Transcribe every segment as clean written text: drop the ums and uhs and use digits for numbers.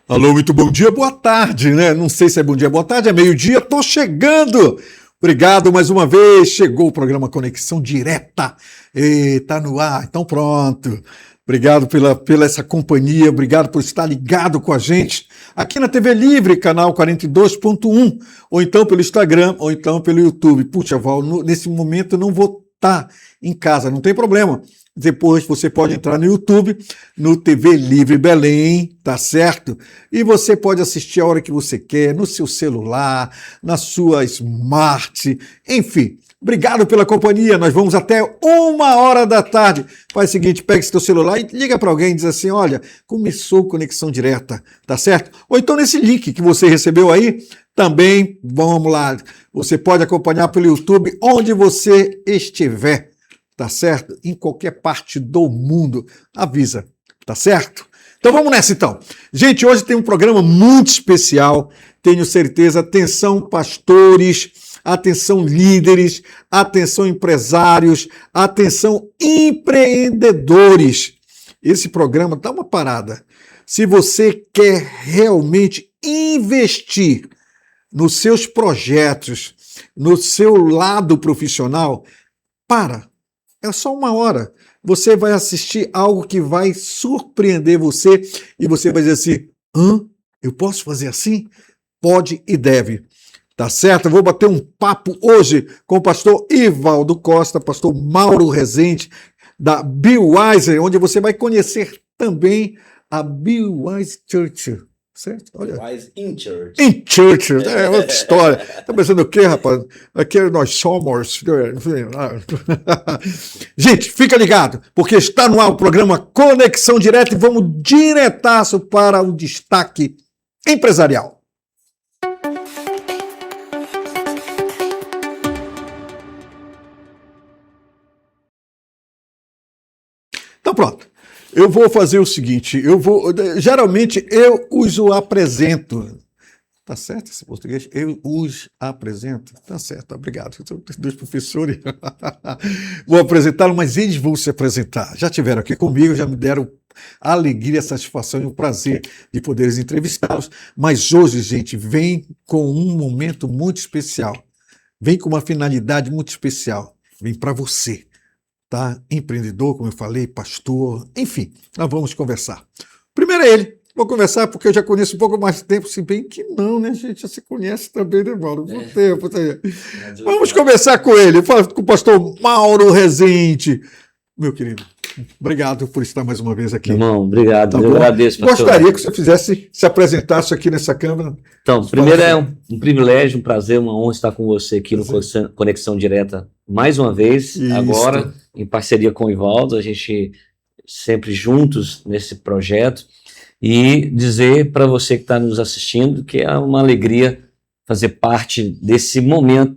Alô, muito bom dia, boa tarde, né? Não sei se é bom dia, boa tarde, é meio-dia, tô chegando. Obrigado mais uma vez, chegou o programa Conexão Direta. E tá no ar, então pronto. Obrigado pela essa companhia, obrigado por estar ligado com a gente aqui na TV Livre, canal 42.1, ou então pelo Instagram, ou então pelo YouTube. Puxa, Val, nesse momento eu não vou estar em casa, não tem problema. Depois você pode entrar no YouTube, no TV Livre Belém, tá certo? E você pode assistir a hora que você quer, no seu celular, na sua Smart, enfim. Obrigado pela companhia, nós vamos até 1h da tarde. Faz o seguinte, pega esse teu celular e liga para alguém e diz assim, olha, começou Conexão Direta, tá certo? Ou então nesse link que você recebeu aí, também, vamos lá, você pode acompanhar pelo YouTube onde você estiver. Tá certo? Em qualquer parte do mundo. Avisa, tá certo? Então vamos nessa então. Gente, hoje tem um programa muito especial, tenho certeza. Atenção pastores, atenção líderes, atenção empresários, atenção empreendedores. Esse programa dá uma parada. Se você quer realmente investir nos seus projetos, no seu lado profissional, é só 1h. Você vai assistir algo que vai surpreender você e você vai dizer assim, eu posso fazer assim? Pode e deve. Tá certo? Eu vou bater um papo hoje com o pastor Ivaldo Costa, pastor Mauro Rezende, da Be Wise, onde você vai conhecer também a Be Wise Church. Certo? Olha. Wise in Church. In Church, é outra história. Tá pensando o quê, rapaz? Aqui nós somos. Gente, fica ligado, porque está no ar o programa Conexão Direta e vamos diretaço para o destaque empresarial. Então pronto. Eu vou fazer o seguinte, geralmente eu os apresento. Tá certo esse português? Eu os apresento. Tá certo, obrigado. São dois professores. Vou apresentá-lo, mas eles vão se apresentar. Já estiveram aqui comigo, já me deram a alegria, a satisfação e o prazer de poder entrevistá-los. Mas hoje, gente, vem com um momento muito especial. Vem com uma finalidade muito especial. Vem para você. Tá? Empreendedor, como eu falei, pastor, enfim, nós vamos conversar. Primeiro é ele, vou conversar porque eu já conheço um pouco mais de tempo, se bem que não, né, gente, já se conhece também, né, Mauro? Muito tempo. Vamos conversar com ele, com o pastor Mauro Rezende. Meu querido, obrigado por estar mais uma vez aqui. Irmão, obrigado, tá eu agradeço, pastor. Gostaria que você se apresentasse aqui nessa câmera. Então, primeiro é um privilégio, um prazer, uma honra estar com você aqui no Conexão Direta mais uma vez, Isso. Agora em parceria com o Ivaldo, a gente sempre juntos nesse projeto, e dizer para você que está nos assistindo que é uma alegria fazer parte desse momento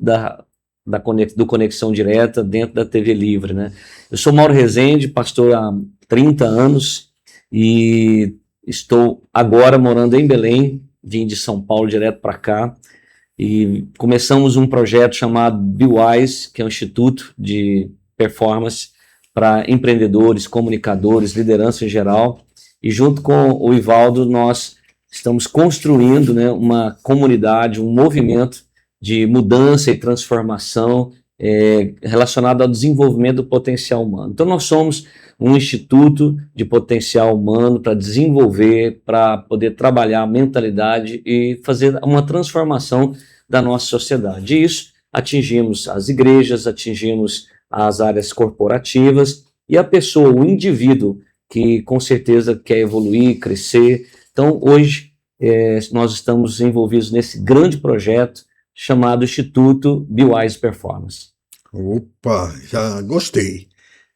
do Conexão Direta dentro da TV Livre, né? Eu sou Mauro Rezende, pastor há 30 anos e estou agora morando em Belém, vim de São Paulo direto para cá e começamos um projeto chamado Be Wise, que é um instituto de performance para empreendedores, comunicadores, liderança em geral, e junto com o Ivaldo nós estamos construindo, né, uma comunidade, um movimento de mudança e transformação relacionado ao desenvolvimento do potencial humano. Então nós somos um instituto de potencial humano para desenvolver, para poder trabalhar a mentalidade e fazer uma transformação da nossa sociedade. E isso atingimos as igrejas, atingimos as áreas corporativas e a pessoa, o indivíduo que com certeza quer evoluir, crescer. Então hoje nós estamos envolvidos nesse grande projeto chamado Instituto Be Wise Performance. Opa, já gostei.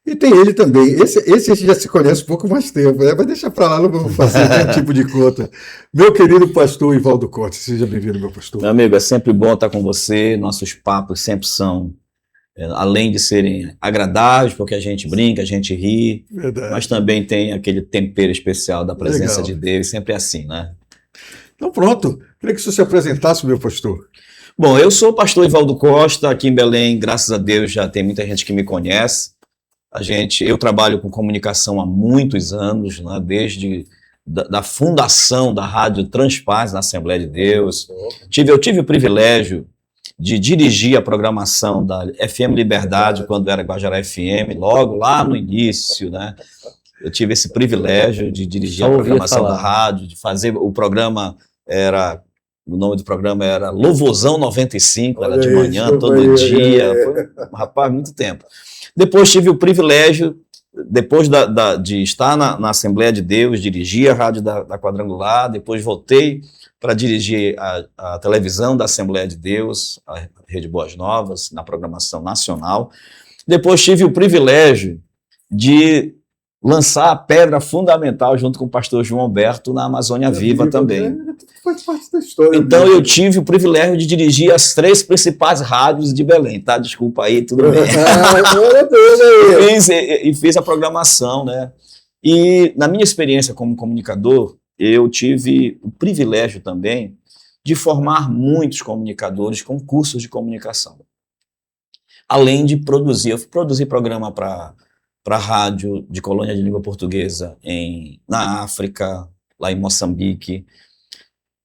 E tem ele também. Esse já se conhece um pouco mais tempo, né? Mas deixa para lá, não vamos fazer nenhum tipo de conta. Meu querido pastor Ivaldo Costa, seja bem-vindo, meu pastor. Meu amigo, é sempre bom estar com você. Nossos papos sempre são, além de serem agradáveis, porque a gente brinca, a gente ri, Verdade. Mas também tem aquele tempero especial da presença Legal. de Deus, sempre é assim, né? Então pronto, queria que você se apresentasse, meu pastor. Bom, eu sou o pastor Ivaldo Costa, aqui em Belém, graças a Deus já tem muita gente que me conhece. Eu trabalho com comunicação há muitos anos, né, desde da fundação da Rádio Transpaz na Assembleia de Deus. Eu tive o privilégio de dirigir a programação da FM Liberdade, quando era Guajará FM, logo lá no início, né? Eu tive esse privilégio de dirigir a programação da rádio, de fazer o programa, o nome do programa era Louvorzão 95, era de manhã, todo dia, foi, rapaz, muito tempo. Depois tive o privilégio, depois de estar na Assembleia de Deus, dirigir a rádio da Quadrangular, depois voltei para dirigir a televisão da Assembleia de Deus, a Rede Boas Novas, na programação nacional. Depois tive o privilégio de lançar a pedra fundamental junto com o pastor João Alberto na Amazônia Viva também. Faz parte da história. Então eu tive o privilégio de dirigir as 3 principais rádios de Belém, tá? Desculpa aí, tudo bem. Fiz a programação, né? E na minha experiência como comunicador, eu tive o privilégio também de formar muitos comunicadores com cursos de comunicação. Além de produzir, eu produzi programa para a rádio de colônia de língua portuguesa na África, lá em Moçambique,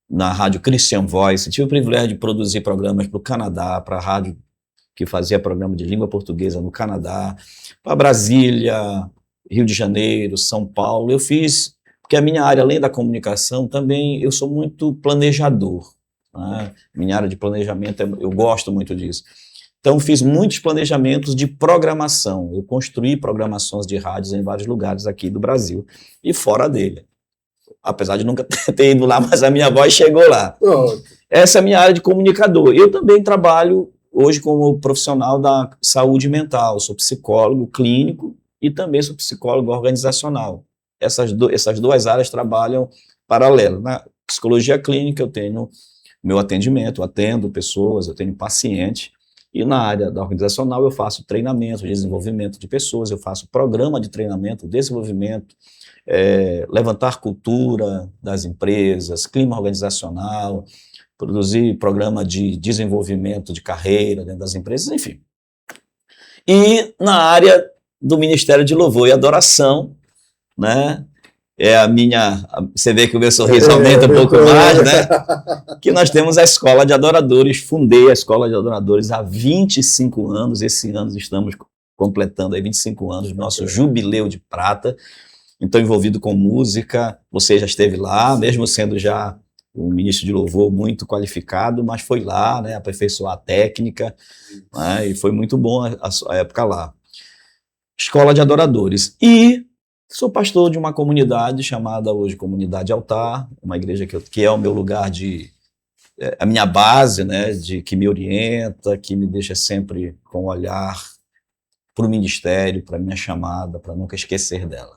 na rádio Christian Voice. Tive o privilégio de produzir programas para o Canadá, para a rádio que fazia programa de língua portuguesa no Canadá, para Brasília, Rio de Janeiro, São Paulo. Eu fiz, porque a minha área, além da comunicação, também eu sou muito planejador, né? Minha área de planejamento, eu gosto muito disso. Então, fiz muitos planejamentos de programação. Eu construí programações de rádios em vários lugares aqui do Brasil e fora dele. Apesar de nunca ter ido lá, mas a minha voz chegou lá. Essa é a minha área de comunicador. Eu também trabalho hoje como profissional da saúde mental. Sou psicólogo clínico e também sou psicólogo organizacional. Essas 2 áreas trabalham paralelo. Na psicologia clínica eu tenho meu atendimento, eu atendo pessoas, eu tenho paciente. E na área da organizacional eu faço treinamento, desenvolvimento de pessoas, eu faço programa de treinamento, desenvolvimento, levantar cultura das empresas, clima organizacional, produzir programa de desenvolvimento de carreira dentro das empresas, enfim. E na área do Ministério de Louvor e Adoração, né? Você vê que o meu sorriso aumenta um pouco mais, né? Que nós temos a Escola de Adoradores. Fundei a Escola de Adoradores há 25 anos. Esse ano estamos completando aí 25 anos do nosso jubileu de prata. Então, envolvido com música, você já esteve lá, mesmo sendo já um ministro de louvor muito qualificado, mas foi lá, né, aperfeiçoar a técnica, né, e foi muito bom a época lá. Escola de Adoradores. E sou pastor de uma comunidade chamada hoje Comunidade Altar, uma igreja que é o meu lugar a minha base, né, que me orienta, que me deixa sempre com o olhar para o ministério, para a minha chamada, para nunca esquecer dela.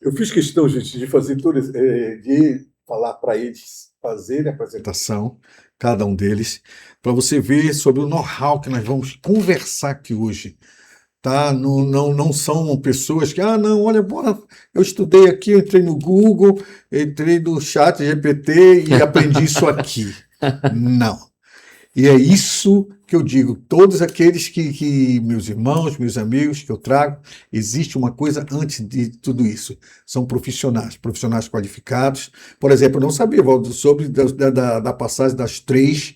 Eu fiz questão, gente, de fazer de falar para eles fazerem a apresentação, cada um deles, para você ver sobre o know-how que nós vamos conversar aqui hoje. Tá? Não são pessoas que, não, olha, bora, eu estudei aqui, eu entrei no Google, entrei no chat GPT e aprendi isso aqui. Não. E é isso que eu digo, todos aqueles que meus irmãos, meus amigos que eu trago, existe uma coisa antes de tudo isso. São profissionais qualificados. Por exemplo, eu não sabia, Valdo, sobre da passagem das três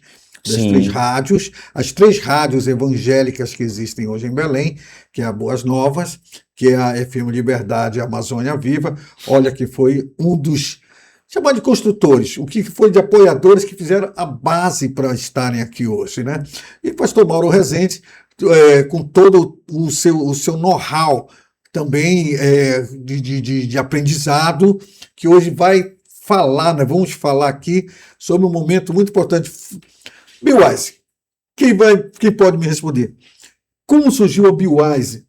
rádios, as 3 rádios evangélicas que existem hoje em Belém, que é a Boas Novas, que é a FM Liberdade e a Amazônia Viva. Olha que foi um dos, chamar de construtores, o que foi de apoiadores que fizeram a base para estarem aqui hoje, né? E o pastor Mauro Rezende, com todo o seu know-how também de aprendizado, que hoje vai falar, né? Vamos falar aqui sobre um momento muito importante. Biwise, quem pode me responder? Como surgiu a Biwise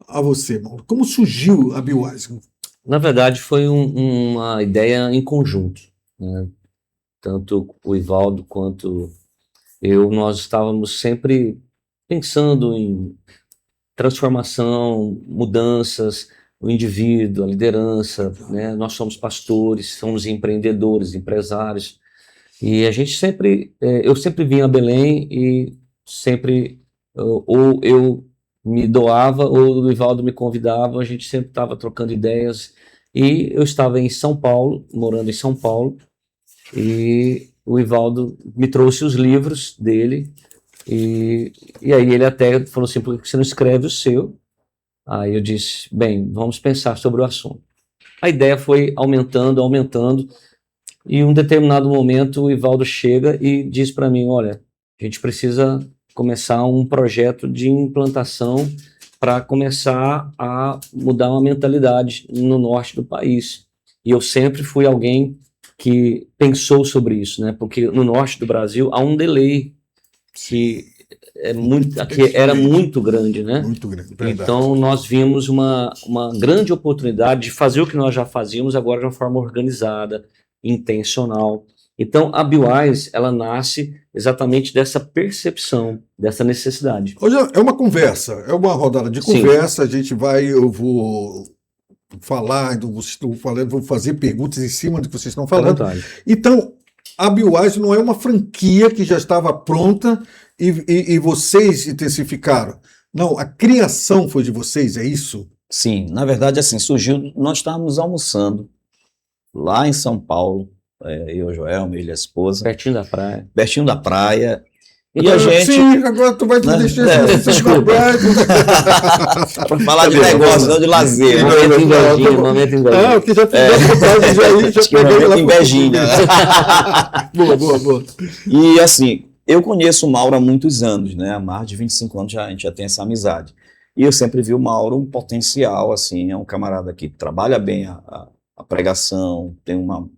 a você, Mauro? Como surgiu a Biwise? Na verdade, foi uma ideia em conjunto, né? Tanto o Ivaldo quanto eu, nós estávamos sempre pensando em transformação, mudanças, o indivíduo, a liderança, né? Nós somos pastores, somos empreendedores, empresários, e a gente sempre, eu sempre vinha a Belém e sempre, ou eu me doava, ou o Ivaldo me convidava, a gente sempre estava trocando ideias E eu estava em São Paulo, morando em São Paulo, e o Ivaldo me trouxe os livros dele, e aí ele até falou assim, por que você não escreve o seu? Aí eu disse, bem, vamos pensar sobre o assunto. A ideia foi aumentando, e em um determinado momento o Ivaldo chega e diz para mim, olha, a gente precisa começar um projeto de implantação para começar a mudar uma mentalidade no norte do país. E eu sempre fui alguém que pensou sobre isso, né? Porque no norte do Brasil há um delay que era muito grande, né? Muito grande, verdade. Então nós vimos uma grande oportunidade de fazer o que nós já fazíamos agora de uma forma organizada, intencional. Então a BeWise, ela nasce exatamente dessa percepção, dessa necessidade. Hoje é uma conversa, é uma rodada de Sim. conversa, eu vou falar, vou fazer perguntas em cima do que vocês estão Fica à falando. vontade. Então, a BeWise não é uma franquia que já estava pronta e vocês intensificaram. Não, a criação foi de vocês, é isso? Sim, na verdade, assim, surgiu, nós estávamos almoçando lá em São Paulo, eu, o Joelma, ele e a esposa, Pertinho da praia. pertinho da praia, e Ah, a gente... Sim, agora tu vai te Né? deixar Desculpa. Para falar de negócio, não de lazer. Momento invejinha, momento invejinha. Ah, que já fizemos vontade já aí, já Acho que peguei lá. momento invejinha. Boa. E assim, eu conheço o Mauro há muitos anos, né? Há mais de 25 anos a gente já tem essa amizade. E eu sempre vi o Mauro um potencial, assim, é um camarada que trabalha bem a pregação, tem uma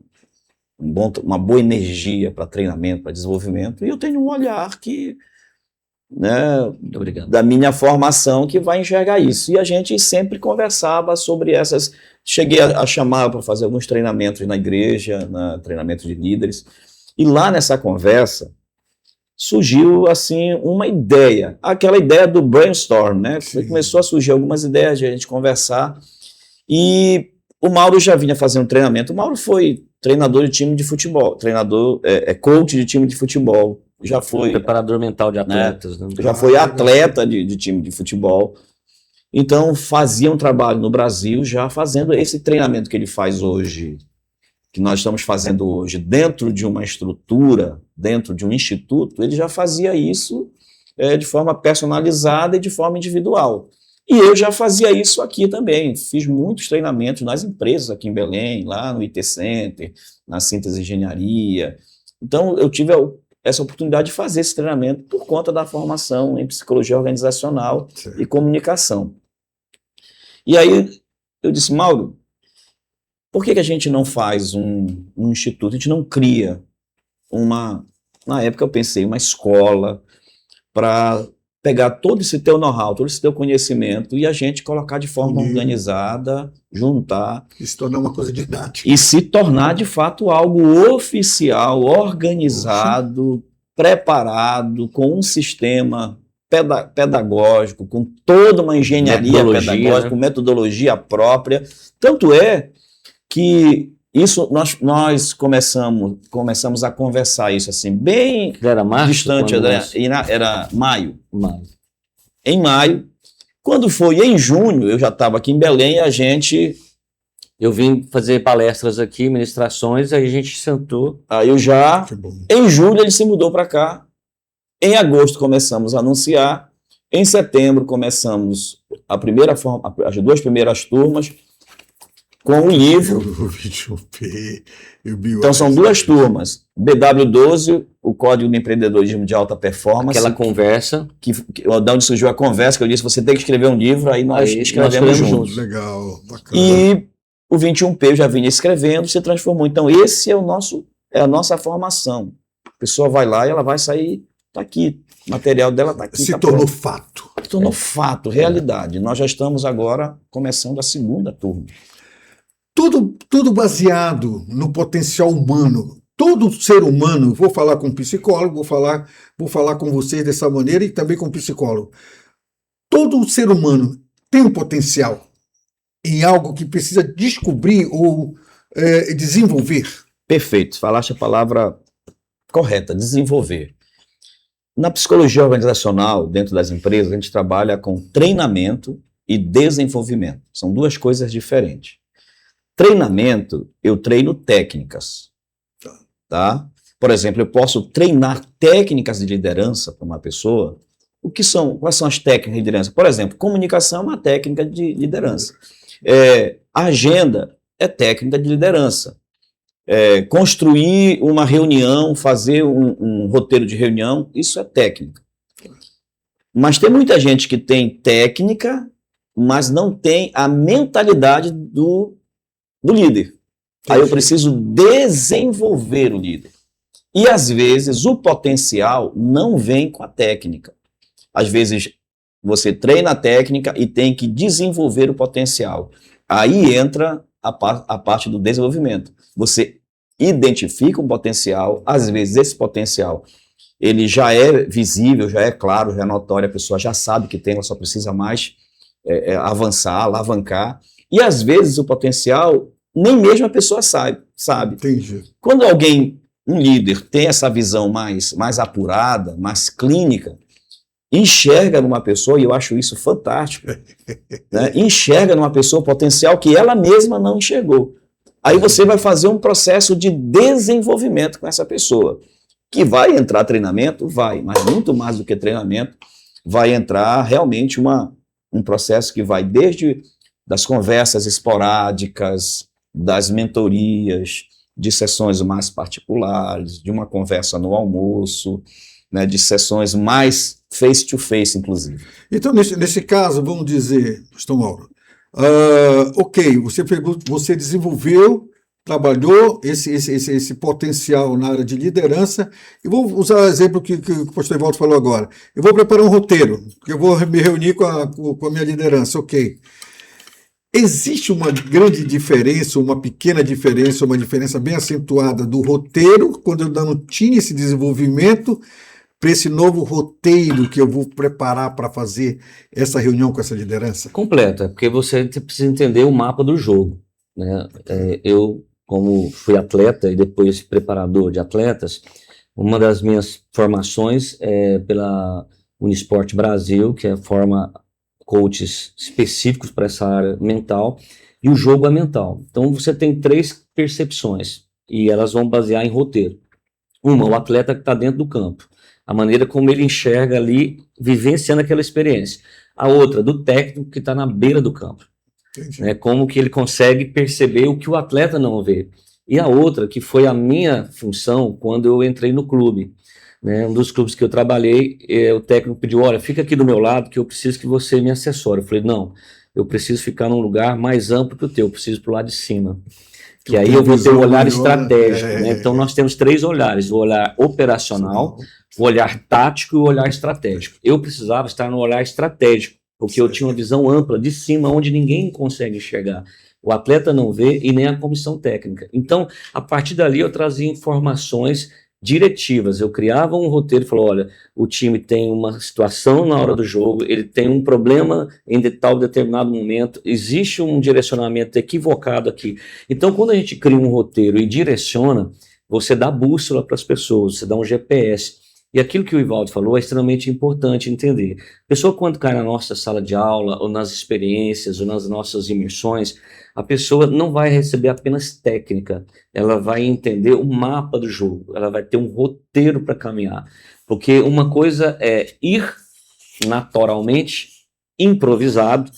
boa energia para treinamento, para desenvolvimento, e eu tenho um olhar que, né, Muito obrigado. da minha formação que vai enxergar isso. E a gente sempre conversava sobre essas. Cheguei a chamar para fazer alguns treinamentos na igreja, treinamento de líderes, e lá nessa conversa surgiu assim uma ideia, aquela ideia do brainstorm, né? Sim. Começou a surgir algumas ideias de a gente conversar, e o Mauro já vinha fazendo treinamento. O Mauro foi treinador de time de futebol, coach de time de futebol, já foi Preparador mental de atletas. Né? já foi atleta de time de futebol, então fazia um trabalho no Brasil já fazendo esse treinamento que ele faz hoje, que nós estamos fazendo hoje, dentro de uma estrutura, dentro de um instituto, ele já fazia isso de forma personalizada e de forma individual. E eu já fazia isso aqui também, fiz muitos treinamentos nas empresas aqui em Belém, lá no IT Center, na Síntese Engenharia. Então eu tive essa oportunidade de fazer esse treinamento por conta da formação em psicologia organizacional e comunicação. E aí eu disse, Mauro, por que a gente não faz um instituto, a gente não cria na época eu pensei, uma escola para pegar todo esse teu know-how, todo esse teu conhecimento e a gente colocar de forma organizada, juntar. E se tornar uma coisa didática. E se tornar, de fato, algo oficial, organizado, preparado, com um sistema pedagógico, com toda uma engenharia pedagógica, com metodologia própria. Tanto é que isso nós começamos a conversar isso assim, bem Era março, distante, era maio. Maio. Em maio, quando foi em junho, eu já estava aqui em Belém e eu vim fazer palestras aqui, ministrações, aí a gente sentou. Aí em julho ele se mudou para cá, em agosto começamos a anunciar, em setembro começamos as 2 primeiras turmas, com o livro. Então são 2 turmas, BW12, o Código de Empreendedorismo de Alta Performance. Aquela conversa. Da onde surgiu a conversa, que eu disse, você tem que escrever um livro, aí nós escrevemos juntos. Legal, bacana. E o 21P eu já vinha escrevendo, se transformou. Então esse é a nossa formação. A pessoa vai lá e ela vai sair, tá aqui, o material dela está aqui. Se tornou fato. Se tornou fato, realidade. Nós já estamos agora começando a 2ª turma. Tudo baseado no potencial humano. Todo ser humano, vou falar com um psicólogo, vou falar com vocês dessa maneira e também com um psicólogo. Todo ser humano tem um potencial em algo que precisa descobrir ou desenvolver. Perfeito, falaste a palavra correta, desenvolver. Na psicologia organizacional, dentro das empresas, a gente trabalha com treinamento e desenvolvimento. São 2 coisas diferentes. Treinamento, eu treino técnicas, tá? Por exemplo, eu posso treinar técnicas de liderança para uma pessoa. Quais são as técnicas de liderança? Por exemplo, comunicação é uma técnica de liderança. Agenda é técnica de liderança. Construir uma reunião, fazer um roteiro de reunião, isso é técnica. Mas tem muita gente que tem técnica, mas não tem a mentalidade do líder. Aí eu preciso desenvolver o líder. E às vezes o potencial não vem com a técnica. Às vezes você treina a técnica e tem que desenvolver o potencial. Aí entra a parte do desenvolvimento. Você identifica um potencial, às vezes esse potencial ele já é visível, já é claro, já é notório, a pessoa já sabe que tem, ela só precisa mais avançar, alavancar. E às vezes o potencial nem mesmo a pessoa sabe. Entendi. Quando um líder tem essa visão mais apurada, mais clínica, enxerga numa pessoa, e eu acho isso fantástico, né? Enxerga numa pessoa o potencial que ela mesma não enxergou. Aí você vai fazer um processo de desenvolvimento com essa pessoa. Que vai entrar treinamento? Vai, mas muito mais do que treinamento, vai entrar realmente um processo que vai desde das conversas esporádicas, das mentorias, de sessões mais particulares, de uma conversa no almoço, né, de sessões mais face-to-face, inclusive. Então, nesse caso, vamos dizer, Pastor Mauro, ok, você desenvolveu, trabalhou esse potencial na área de liderança, e vou usar o exemplo que o pastor Evaldo falou agora. Eu vou preparar um roteiro, porque eu vou me reunir com a minha liderança, ok. Existe uma grande diferença, uma pequena diferença, uma diferença bem acentuada do roteiro, quando eu não tinha esse desenvolvimento, para esse novo roteiro que eu vou preparar para fazer essa reunião com essa liderança? Completa, porque você precisa entender o mapa do jogo, né? Eu, como fui atleta e depois preparador de atletas, uma das minhas formações é pela Unisport Brasil, que forma coaches específicos para essa área mental, e o jogo é mental. Então você tem 3 percepções, e elas vão basear em roteiro. Uma, o atleta que está dentro do campo, a maneira como ele enxerga ali, vivenciando aquela experiência. A outra, do técnico que está na beira do campo, né, como que ele consegue perceber o que o atleta não vê. E a outra, que foi a minha função quando eu entrei no clube, né, um dos clubes que eu trabalhei, o técnico pediu, olha, fica aqui do meu lado que eu preciso que você me assessore. Eu falei, não, eu preciso ficar num lugar mais amplo que o teu, eu preciso pro lado de cima. Que aí eu vou ter um olhar estratégico, né? Então nós temos 3 olhares, o olhar operacional, o olhar tático e o olhar estratégico. Eu precisava estar no olhar estratégico, porque eu tinha uma visão ampla de cima, onde ninguém consegue enxergar. O atleta não vê e nem a comissão técnica. Então, a partir dali eu trazia informações diretivas, eu criava um roteiro e falava, olha, o time tem uma situação na hora do jogo, ele tem um problema em tal determinado momento, existe um direcionamento equivocado aqui. Então, quando a gente cria um roteiro e direciona, você dá bússola para as pessoas, você dá um GPS. E aquilo que o Evaldo falou é extremamente importante entender. A pessoa, quando cai na nossa sala de aula, ou nas experiências, ou nas nossas imersões, a pessoa não vai receber apenas técnica, ela vai entender o mapa do jogo, ela vai ter um roteiro para caminhar. Porque uma coisa é ir naturalmente, improvisado,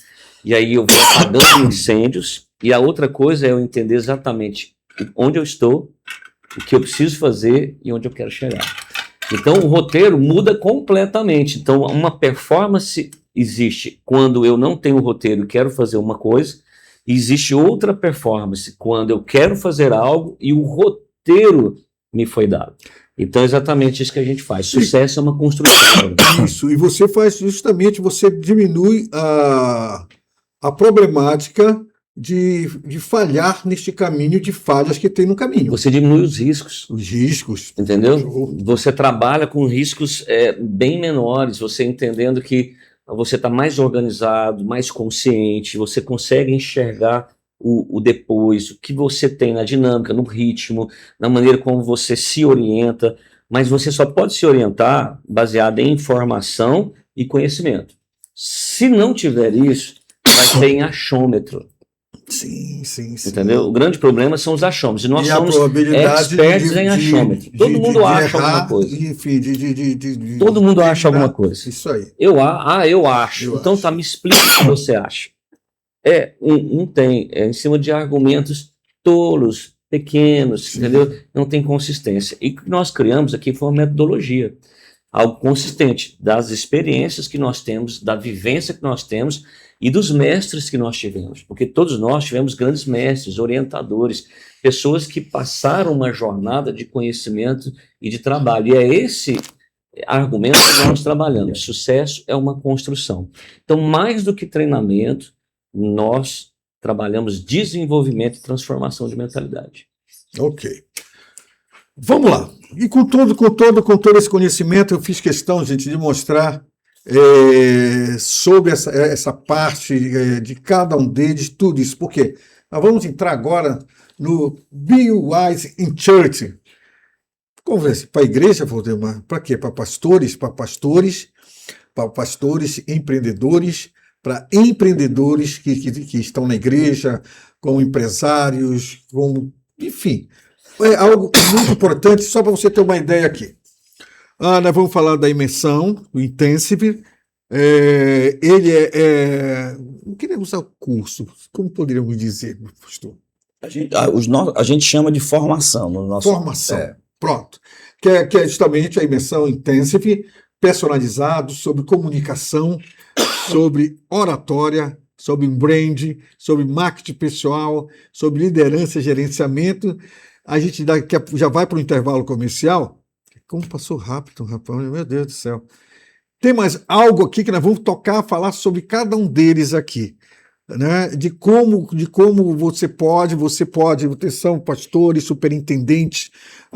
e aí eu vou apagando incêndios, e a outra coisa é eu entender exatamente onde eu estou, o que eu preciso fazer e onde eu quero chegar. Então o roteiro muda completamente. Então uma performance existe quando eu não tenho roteiro e quero fazer uma coisa, e existe outra performance quando eu quero fazer algo e o roteiro me foi dado. Então é exatamente isso que a gente faz. Sucesso é uma construção. Isso, e você faz justamente, você diminui a problemática de falhar neste caminho de falhas que tem no caminho. Você diminui os riscos. Os riscos. Entendeu? Você trabalha com riscos bem menores, você entendendo que você está mais organizado, mais consciente, você consegue enxergar o depois, o que você tem na dinâmica, no ritmo, na maneira como você se orienta, mas você só pode se orientar baseado em informação e conhecimento. Se não tiver isso, vai ser em achômetro. Sim, sim, sim. Entendeu? O grande problema são os achômetros. E nós E a somos probabilidade experts em achômetro. Todo mundo acha errar, alguma coisa. enfim, Todo mundo acha terminar. alguma coisa. Isso aí. Eu acho. Eu Então acho. tá, me explica o que você acha. Não tem, em cima de argumentos tolos, pequenos, Sim. entendeu? Não tem consistência. E o que nós criamos aqui foi uma metodologia, algo consistente das experiências que nós temos, da vivência que nós temos e dos mestres que nós tivemos, porque todos nós tivemos grandes mestres, orientadores, pessoas que passaram uma jornada de conhecimento e de trabalho. E é esse argumento que nós trabalhamos. Sucesso é uma construção. Então, mais do que treinamento, nós trabalhamos desenvolvimento e transformação de mentalidade. Ok. Vamos lá. E com todo esse conhecimento, eu fiz questão, gente, de mostrar sobre essa parte de cada um deles, tudo isso. Por quê? Nós vamos entrar agora no Be Wise in Church. Conversa para a igreja, para quê? Para pastores, empreendedores, para empreendedores que estão na igreja, como empresários, enfim. É algo muito importante, só para você ter uma ideia aqui. Nós vamos falar da imersão, do Intensive. Ele não queria usar o curso, como poderíamos dizer, pastor? A gente chama de formação. No nosso, Formação, pronto. Que é justamente a imersão Intensive, personalizado sobre comunicação, sobre oratória, sobre brand, sobre marketing pessoal, sobre liderança e gerenciamento. A gente já vai para o intervalo comercial. Como passou rápido, rapaz, meu Deus do céu. Tem mais algo aqui que nós vamos falar sobre cada um deles aqui, né? De como você pode, são pastores, superintendentes.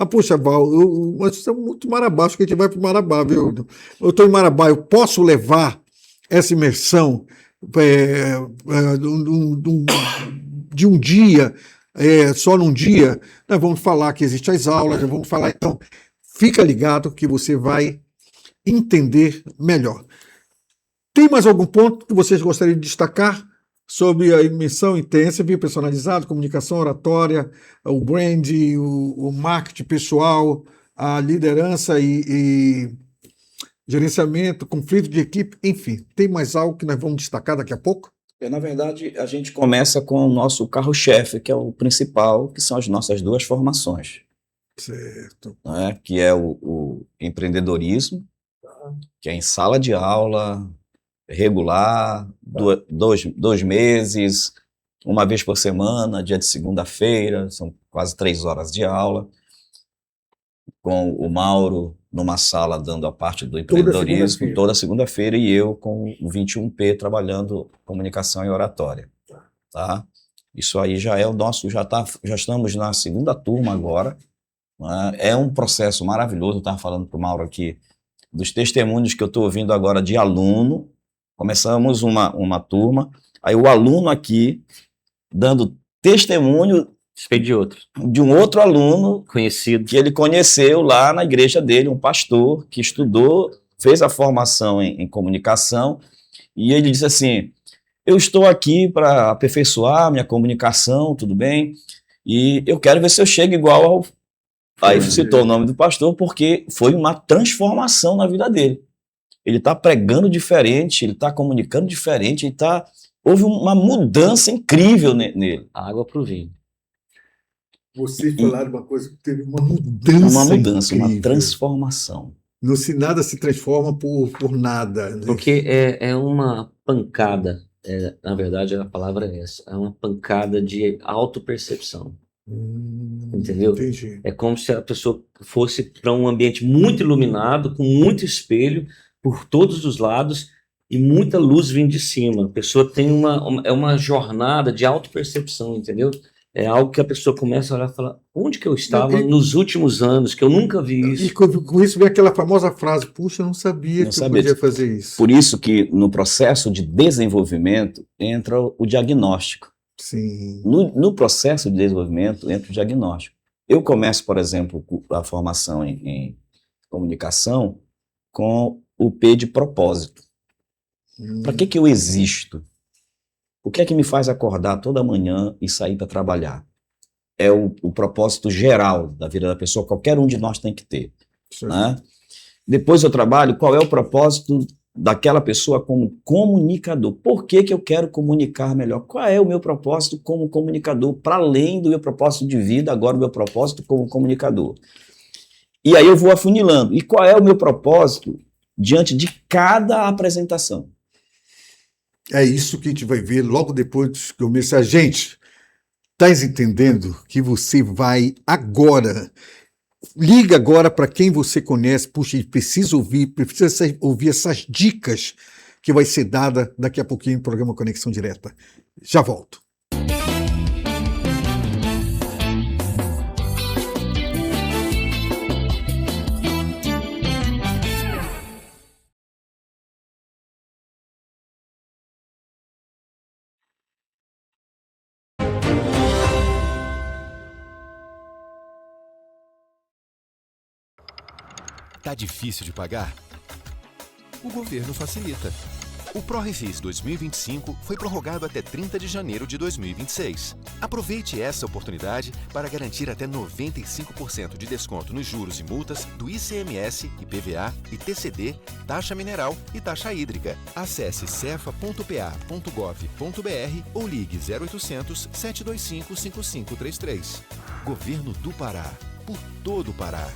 Poxa, Val, nós estamos muito Marabá, acho que a gente vai para o Marabá, viu? Eu estou em Marabá, eu posso levar essa imersão de um dia, só num dia. Nós vamos falar que existem as aulas, nós vamos falar, então, fica ligado que você vai entender melhor. Tem mais algum ponto que vocês gostariam de destacar sobre a imersão Intensive, personalizado, comunicação oratória, o brand, o marketing pessoal, a liderança e gerenciamento, conflito de equipe, enfim. Tem mais algo que nós vamos destacar daqui a pouco? Na verdade, a gente começa com o nosso carro-chefe, que é o principal, que são as nossas duas formações. Certo. Né? Que é o empreendedorismo, que é em sala de aula, regular, 2 meses, uma vez por semana, dia de segunda-feira, são quase 3 horas de aula, com o Mauro numa sala dando a parte do empreendedorismo toda segunda-feira e eu com o 21P trabalhando comunicação e oratória. Tá? Isso aí já é o nosso, já estamos na segunda turma agora, né? É um processo maravilhoso. Eu estava falando para o Mauro aqui dos testemunhos que eu estou ouvindo agora de aluno. Começamos uma turma, aí o aluno aqui dando testemunho de um outro aluno conhecido que ele conheceu lá na igreja dele, um pastor que estudou, fez a formação em comunicação, e ele disse assim: eu estou aqui para aperfeiçoar minha comunicação, tudo bem, e eu quero ver se eu chego igual ao... Aí citou o nome do pastor, porque foi uma transformação na vida dele. Ele está pregando diferente, ele está comunicando diferente, houve uma mudança incrível nele. Água para o vinho. Vocês falaram uma coisa que teve uma mudança, uma transformação. Nada se transforma por nada. Né? Porque é uma pancada, na verdade a palavra é essa, é uma pancada de autopercepção. Entendeu? Entendi. É como se a pessoa fosse para um ambiente muito iluminado, com muito espelho por todos os lados e muita luz vindo de cima. A pessoa tem uma jornada de autopercepção, entendeu? É algo que a pessoa começa a olhar e falar: onde que eu estava nos últimos anos, que eu nunca vi isso. E com isso vem aquela famosa frase: puxa, eu não sabia que eu podia fazer isso. Por isso que no processo de desenvolvimento entra o diagnóstico. Sim. No processo de desenvolvimento entra o diagnóstico. Eu começo, por exemplo, a formação em comunicação com o P de propósito. Para que eu existo? O que é que me faz acordar toda manhã e sair para trabalhar? É o propósito geral da vida da pessoa, qualquer um de nós tem que ter, né? Depois eu trabalho, qual é o propósito daquela pessoa como comunicador? Por que que eu quero comunicar melhor? Qual é o meu propósito como comunicador? Para além do meu propósito de vida, agora o meu propósito como comunicador. E aí eu vou afunilando. E qual é o meu propósito diante de cada apresentação? É isso que a gente vai ver logo depois que eu comecei. Gente, estás entendendo que você vai agora... Liga agora para quem você conhece, puxa, precisa ouvir essas dicas que vai ser dada daqui a pouquinho no programa Conexão Direta. Já volto. Tá difícil de pagar? O governo facilita. O ProRefis 2025 foi prorrogado até 30 de janeiro de 2026. Aproveite essa oportunidade para garantir até 95% de desconto nos juros e multas do ICMS, IPVA, ITCD, taxa mineral e taxa hídrica. Acesse cefa.pa.gov.br ou ligue 0800 725 5533. Governo do Pará. Por todo o Pará.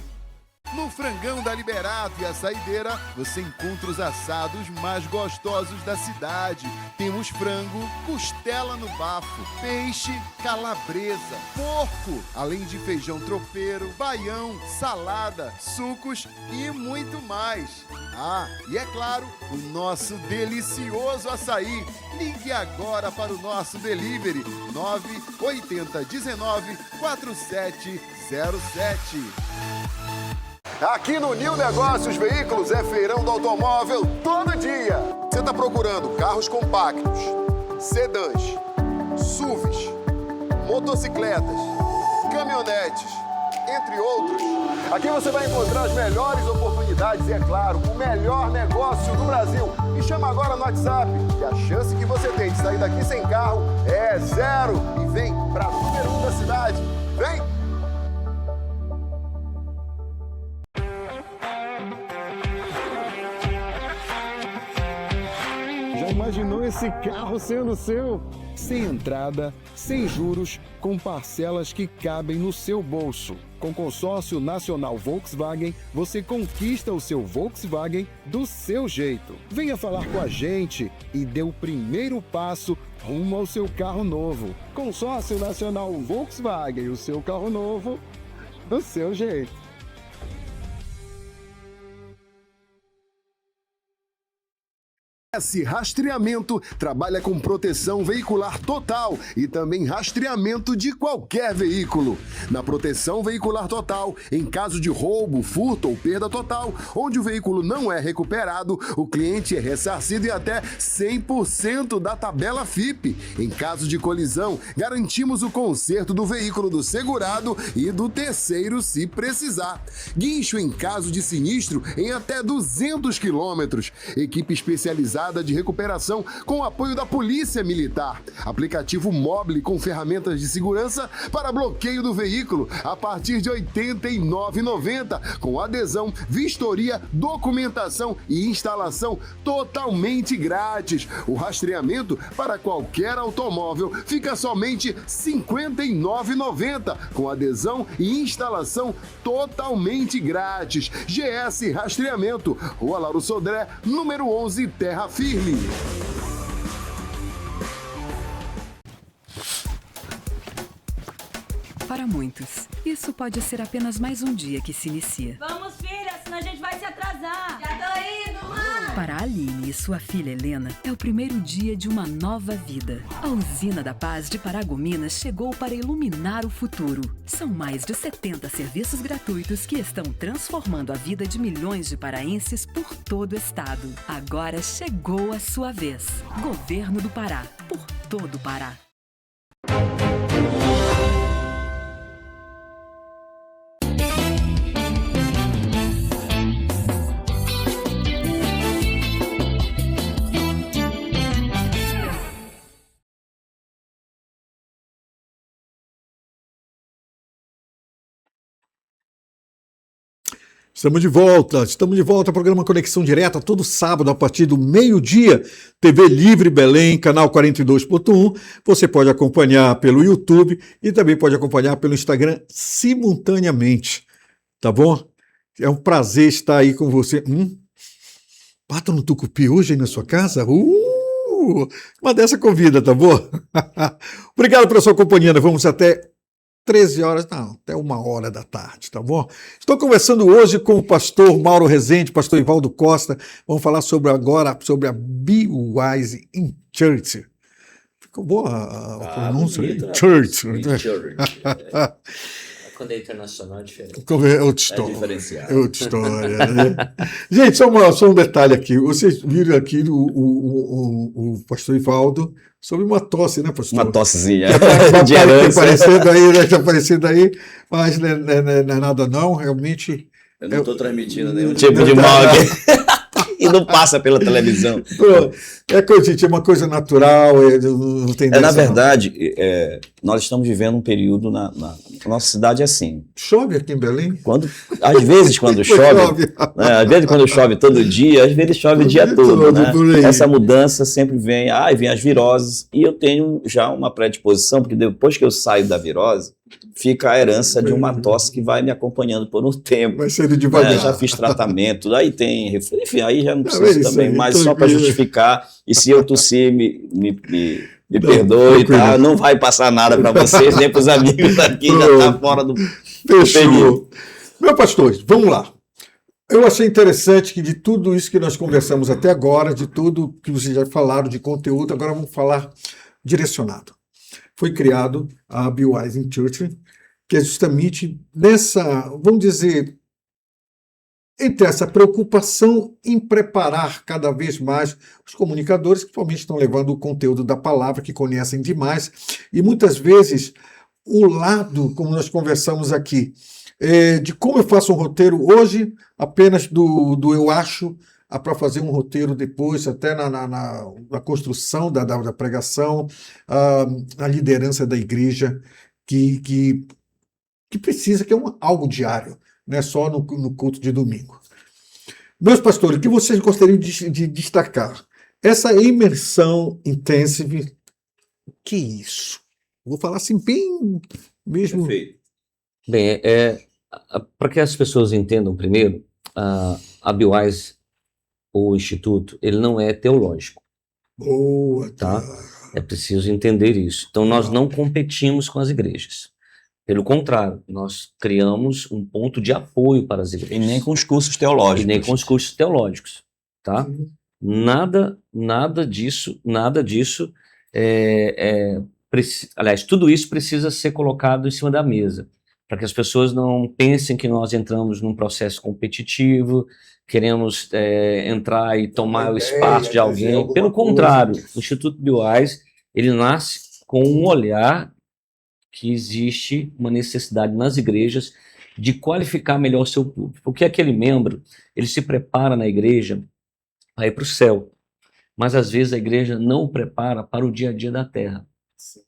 No Frangão da Liberato e a Saideira, você encontra os assados mais gostosos da cidade. Temos frango, costela no bafo, peixe, calabresa, porco, além de feijão tropeiro, baião, salada, sucos e muito mais. Ah, e é claro, o nosso delicioso açaí. Ligue agora para o nosso delivery 980 19 4707. Aqui no New Negócios Veículos é feirão do automóvel todo dia. Você está procurando carros compactos, sedãs, SUVs, motocicletas, caminhonetes, entre outros. Aqui você vai encontrar as melhores oportunidades e, é claro, o melhor negócio do Brasil. Me chama agora no WhatsApp, que a chance que você tem de sair daqui sem carro é zero. E vem para número 1 da cidade. Vem! Imaginou esse carro sendo seu? Sem entrada, sem juros, com parcelas que cabem no seu bolso. Com Consórcio Nacional Volkswagen, você conquista o seu Volkswagen do seu jeito. Venha falar com a gente e dê o primeiro passo rumo ao seu carro novo. Consórcio Nacional Volkswagen, o seu carro novo do seu jeito. Rastreamento trabalha com proteção veicular total e também rastreamento de qualquer veículo. Na proteção veicular total, em caso de roubo, furto ou perda total, onde o veículo não é recuperado, o cliente é ressarcido em até 100% da tabela FIPE. Em caso de colisão, garantimos o conserto do veículo do segurado e do terceiro se precisar. Guincho em caso de sinistro em até 200 quilômetros. Equipe especializada de recuperação com o apoio da Polícia Militar. Aplicativo móvel com ferramentas de segurança para bloqueio do veículo a partir de R$ 89,90, com adesão, vistoria, documentação e instalação totalmente grátis. O rastreamento para qualquer automóvel fica somente R$ 59,90, com adesão e instalação totalmente grátis. GS Rastreamento, Rua Lauro Sodré, número 11, Terra Firme. Para muitos, isso pode ser apenas mais um dia que se inicia. Vamos, filha, senão a gente vai se atrasar. Já tô indo, mãe! Para a Aline e sua filha Helena, é o primeiro dia de uma nova vida. A Usina da Paz de Paragominas chegou para iluminar o futuro. São mais de 70 serviços gratuitos que estão transformando a vida de milhões de paraenses por todo o estado. Agora chegou a sua vez. Governo do Pará, por todo o Pará. Estamos de volta, programa Conexão Direta, todo sábado a partir do meio-dia, TV Livre Belém, canal 42.1, você pode acompanhar pelo YouTube e também pode acompanhar pelo Instagram simultaneamente, tá bom? É um prazer estar aí com você. Pato no tucupi hoje aí na sua casa? Uma dessa convida, tá bom? Obrigado pela sua companhia, nós vamos até 13 horas, não, até 1h da tarde, tá bom? Estou conversando hoje com o pastor Mauro Rezende, pastor Ivaldo Costa. Vamos falar agora sobre a Be Wise in Church. Ficou boa a pronúncia? Bonito, né? Church. Quando é internacional é diferente. É outra história. É diferenciado. É outra história, né? Gente, só um detalhe aqui. Vocês viram aqui o pastor Ivaldo sobre uma tosse, né, pastor? Uma tossezinha Tá de herança. aparecendo aí, né? Tá aparecendo aí, mas não é nada não, realmente. Eu não estou transmitindo nenhum Tipo de mal aqui. E não passa pela televisão. Gente, é uma coisa natural, não tem Na dessa, verdade, nós estamos vivendo um período na nossa cidade assim. Chove aqui em Belém? Às vezes quando chove, né, às vezes quando chove todo dia, às vezes chove o dia todo, né? Essa mudança sempre vem as viroses, e eu tenho já uma predisposição, porque depois que eu saio da virose, fica a herança de uma tosse que vai me acompanhando por um tempo. Vai sendo devagar. Já fiz tratamento, aí tem, enfim, aí já não É precisa isso também, aí, mas só para tranquilo. justificar, e se eu tossir, me Não, perdoe, tá? tranquilo. Não vai passar nada para vocês, nem para os amigos daqui, já tá fora do Fechou. período. Meu pastor, vamos lá. Eu achei interessante que de tudo isso que nós conversamos até agora, de tudo que vocês já falaram de conteúdo, agora vamos falar direcionado. Foi criado a Be Wise in Church, que é justamente nessa, vamos dizer, entre essa preocupação em preparar cada vez mais os comunicadores que provavelmente estão levando o conteúdo da palavra, que conhecem demais, e muitas vezes o lado, como nós conversamos aqui, de como eu faço um roteiro hoje, apenas do eu acho, para fazer um roteiro depois, até na construção da pregação, a liderança da igreja, que precisa, que é algo diário, não é só no culto de domingo. Meus pastores, o que vocês gostariam de destacar? Essa imersão intensive, que isso? Vou falar assim bem mesmo. Perfeito. Bem, para que as pessoas entendam primeiro, a Be Wise, o Instituto, ele não é teológico, Boa, tá? É preciso entender isso. Então, nós não competimos com as igrejas. Pelo contrário, nós criamos um ponto de apoio para as igrejas. E nem com os cursos teológicos. E nem com os cursos teológicos, tá? Nada disso, aliás, tudo isso precisa ser colocado em cima da mesa, para que as pessoas não pensem que nós entramos num processo competitivo, queremos entrar e tomar o espaço de alguém. Pelo contrário, o Instituto Be Wise, ele nasce com um olhar que existe uma necessidade nas igrejas de qualificar melhor o seu público. Porque aquele membro, ele se prepara na igreja para ir para o céu, mas às vezes a igreja não o prepara para o dia a dia da terra.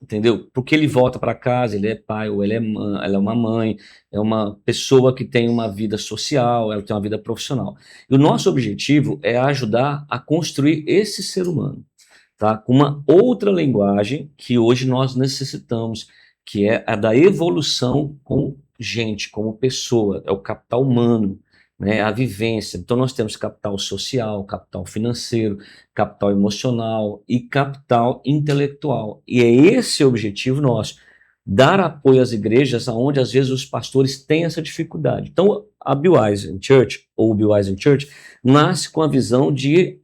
Entendeu? Porque ele volta para casa, ele é pai ou ela é uma mãe, é uma pessoa que tem uma vida social, ela tem uma vida profissional. E o nosso objetivo é ajudar a construir esse ser humano, tá? Com uma outra linguagem que hoje nós necessitamos, que é a da evolução como gente, como pessoa, é o capital humano, né, a vivência. Então nós temos capital social, capital financeiro, capital emocional e capital intelectual. E é esse o objetivo nosso, dar apoio às igrejas onde às vezes os pastores têm essa dificuldade. Então a Be Wise in Church, ou Be Wise in Church, nasce com a visão de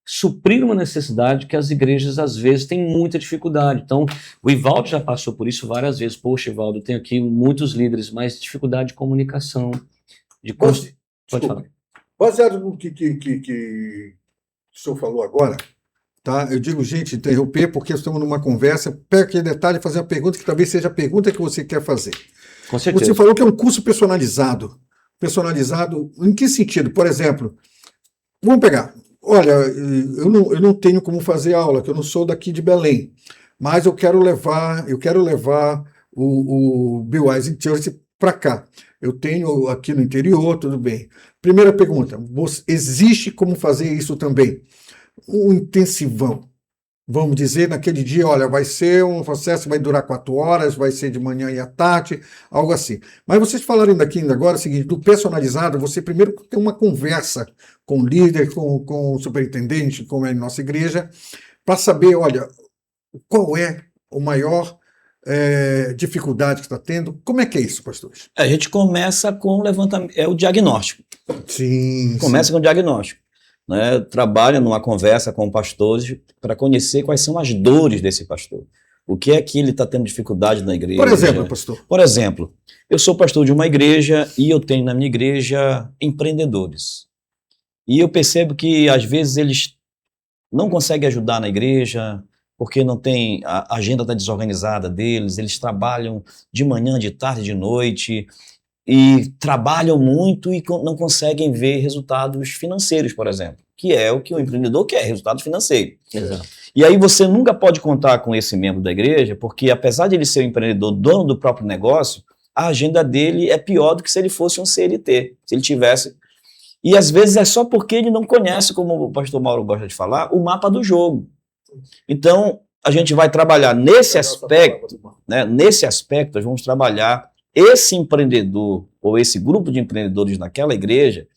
suprir uma necessidade que as igrejas às vezes têm muita dificuldade. Então, o Ivaldo já passou por isso várias vezes. Poxa, Ivaldo, eu tenho aqui muitos líderes, mas dificuldade de comunicação. Pode falar. Baseado no que o senhor falou agora, tá? Eu digo, gente, interromper, porque estamos numa conversa, pega aquele detalhe e fazer uma pergunta que talvez seja a pergunta que você quer fazer. Com certeza. Você falou que é um curso personalizado. Personalizado em que sentido? Por exemplo, vamos pegar. Olha, eu não tenho como fazer aula, que eu não sou daqui de Belém, mas eu quero levar o Be Wise in Church para cá. eu tenho aqui no interior, tudo bem. Primeira pergunta, existe como fazer isso também? Um intensivão. Vamos dizer, naquele dia, olha, vai ser um processo, vai durar 4 horas, vai ser de manhã e à tarde, algo assim. Mas vocês falaram daqui ainda agora o seguinte, do personalizado, você primeiro tem uma conversa com o líder, com o superintendente, como é a nossa igreja, para saber, olha, qual é o maior dificuldade que está tendo. Como é que é isso, pastores? A gente começa com o levantamento, é o diagnóstico. Sim. Começa com o diagnóstico. Né? Trabalha numa conversa com pastores para conhecer quais são as dores desse pastor. O que é que ele está tendo dificuldade na igreja? Por exemplo, pastor. Por exemplo, eu sou pastor de uma igreja e eu tenho na minha igreja empreendedores. E eu percebo que às vezes eles não conseguem ajudar na igreja porque não tem, a agenda está desorganizada deles, eles trabalham de manhã, de tarde, de noite, e trabalham muito e não conseguem ver resultados financeiros, por exemplo, que é o que o empreendedor quer, resultado financeiro. Exato. E aí você nunca pode contar com esse membro da igreja, porque apesar de ele ser um empreendedor, dono do próprio negócio, a agenda dele é pior do que se ele fosse um CLT, se ele tivesse. E às vezes é só porque ele não conhece, como o pastor Mauro gosta de falar, o mapa do jogo. Então, a gente vai trabalhar nesse aspecto, né? Nesse aspecto, nós vamos trabalhar esse empreendedor ou esse grupo de empreendedores naquela igreja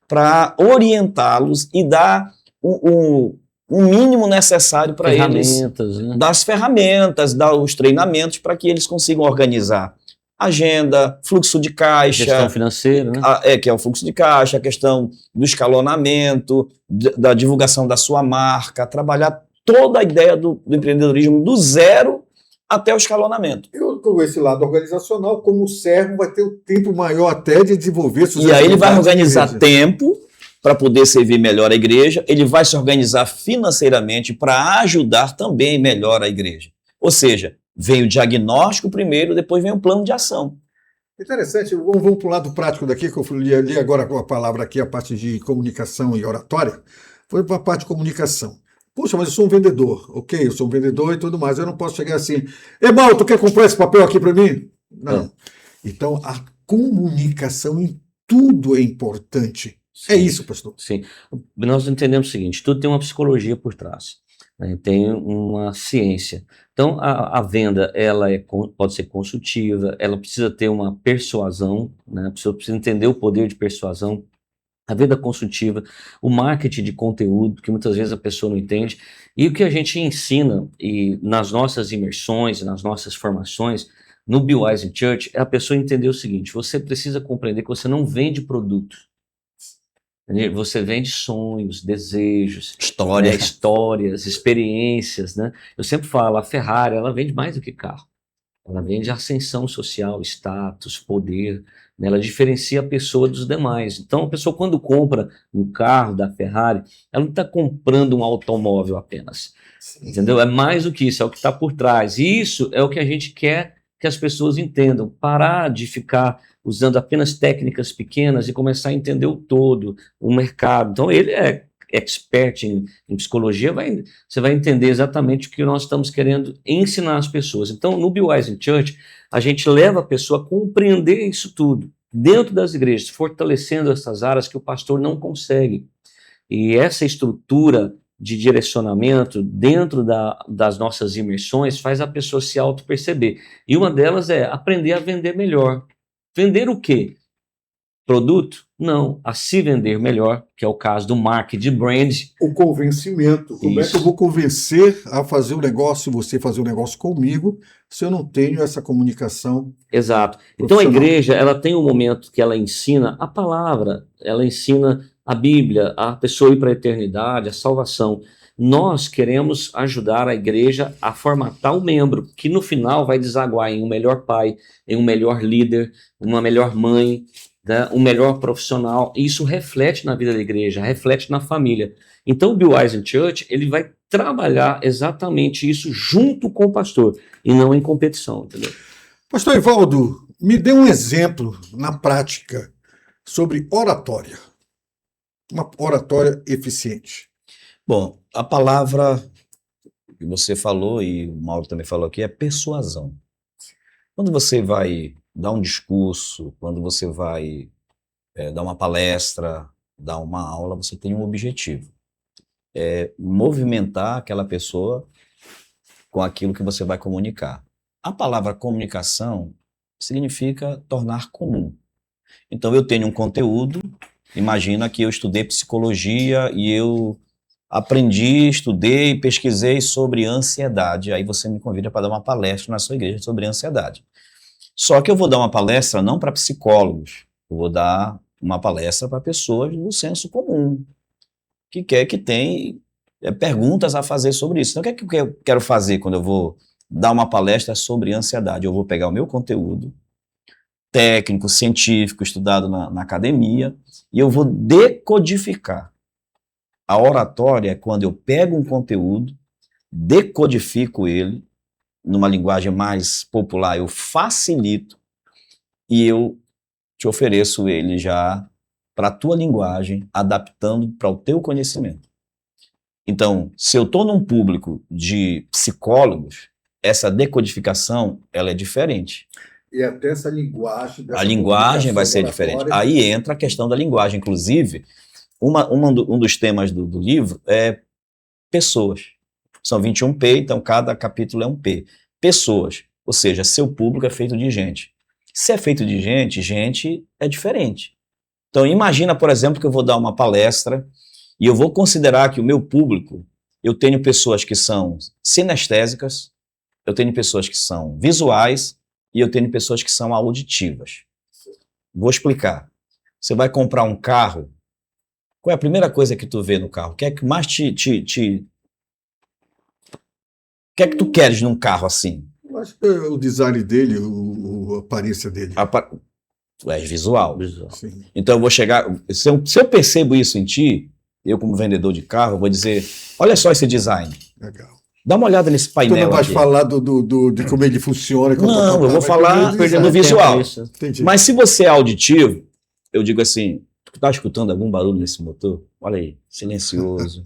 para orientá-los e dar um mínimo necessário para eles, né? dar as ferramentas, dar os treinamentos para que eles consigam organizar agenda, fluxo de caixa, gestão financeira, né? Que é o fluxo de caixa, a questão do escalonamento, da divulgação da sua marca, trabalhar toda a ideia do empreendedorismo do zero até o escalonamento. Eu, com esse lado organizacional, como servo, vai ter um tempo maior até de desenvolver suas E aí ele vai organizar igreja. tempo para poder servir melhor a igreja, ele vai se organizar financeiramente para ajudar também melhor a igreja. Ou seja, vem o diagnóstico primeiro, depois vem o plano de ação. Interessante, vamos para o lado prático daqui, que eu li agora com a palavra aqui, a parte de comunicação e oratória. Foi para a parte de comunicação. Poxa, mas eu sou um vendedor, ok? Eu sou um vendedor e tudo mais. Eu não posso chegar assim, Emal, tu quer comprar esse papel aqui para mim? Não. Então, a comunicação em tudo é importante. Sim. É isso, pastor? Sim. Nós entendemos o seguinte, tudo tem uma psicologia por trás, né? Tem uma ciência. Então, a venda, ela pode ser consultiva, ela precisa ter uma persuasão, né? A pessoa precisa entender o poder de persuasão. A venda consultiva, o marketing de conteúdo, que muitas vezes a pessoa não entende, e o que a gente ensina e nas nossas imersões, nas nossas formações, no Be Wise Church, é a pessoa entender o seguinte, você precisa compreender que você não vende produtos, você vende sonhos, desejos, histórias, experiências, né? Eu sempre falo, a Ferrari, ela vende mais do que carro, ela vende ascensão social, status, poder, ela diferencia a pessoa dos demais. Então, a pessoa, quando compra um carro da Ferrari, ela não está comprando um automóvel apenas. Sim. Entendeu? É mais do que isso, é o que está por trás. E isso é o que a gente quer que as pessoas entendam. Parar de ficar usando apenas técnicas pequenas e começar a entender o todo, o mercado. Então, ele é expert em psicologia, você vai entender exatamente o que nós estamos querendo ensinar as pessoas. Então, no Be Wise Church, a gente leva a pessoa a compreender isso tudo, dentro das igrejas, fortalecendo essas áreas que o pastor não consegue. E essa estrutura de direcionamento dentro das nossas imersões faz a pessoa se auto-perceber. E uma delas é aprender a vender melhor. Vender o quê? Produto? Não, a se vender melhor, que é o caso do marketing brand. O convencimento. Como é que eu vou convencer a fazer o negócio, você fazer o negócio comigo, se eu não tenho essa comunicação? Exato. Então a igreja, ela tem um momento que ela ensina a palavra, ela ensina a Bíblia, a pessoa ir para a eternidade, a salvação. Nós queremos ajudar a igreja a formatar o membro, que no final vai desaguar em um melhor pai, em um melhor líder, uma melhor mãe, né, um melhor profissional. E isso reflete na vida da igreja, reflete na família. Então o Be Wise Church, ele vai trabalhar exatamente isso junto com o pastor, e não em competição, entendeu? Pastor Evaldo, me dê um exemplo na prática sobre oratória. Uma oratória eficiente. Bom, a palavra que você falou, e o Mauro também falou aqui, é persuasão. Quando você vai dar um discurso, quando você vai dar uma palestra, dar uma aula, você tem um objetivo. É movimentar aquela pessoa com aquilo que você vai comunicar. A palavra comunicação significa tornar comum. Então, eu tenho um conteúdo, imagina que eu estudei psicologia e eu aprendi, estudei, pesquisei sobre ansiedade. Aí você me convida para dar uma palestra na sua igreja sobre ansiedade. Só que eu vou dar uma palestra não para psicólogos, eu vou dar uma palestra para pessoas do senso comum, que tem perguntas a fazer sobre isso. Então, o que eu quero fazer quando eu vou dar uma palestra sobre ansiedade? Eu vou pegar o meu conteúdo técnico, científico, estudado na academia, e eu vou decodificar. A oratória é quando eu pego um conteúdo, decodifico ele, numa linguagem mais popular, eu facilito, e eu te ofereço ele já para a tua linguagem, adaptando para o teu conhecimento. Então, se eu estou num público de psicólogos, essa decodificação, ela é diferente. E até essa linguagem... A linguagem vai ser diferente. Aí entra a questão da linguagem. Inclusive, um dos temas do livro é pessoas. São 21 P, então cada capítulo é um P. Pessoas, ou seja, seu público é feito de gente. Se é feito de gente, gente é diferente. Então, imagina, por exemplo, que eu vou dar uma palestra e eu vou considerar que o meu público, eu tenho pessoas que são sinestésicas, eu tenho pessoas que são visuais e eu tenho pessoas que são auditivas. Vou explicar. Você vai comprar um carro, qual é a primeira coisa que tu vê no carro? O que é que mais o que é que tu queres num carro assim? Eu acho que o design dele, a aparência dele. Tu és visual. Sim. Então eu vou chegar... Se eu percebo isso em ti, eu como vendedor de carro, eu vou dizer, olha só esse design. Legal. Dá uma olhada nesse painel. Tu não vai aqui. falar de como ele funciona. Não, eu vou falar no visual. Entendi. Mas se você é auditivo, eu digo assim, tu tá escutando algum barulho nesse motor? Olha aí, silencioso.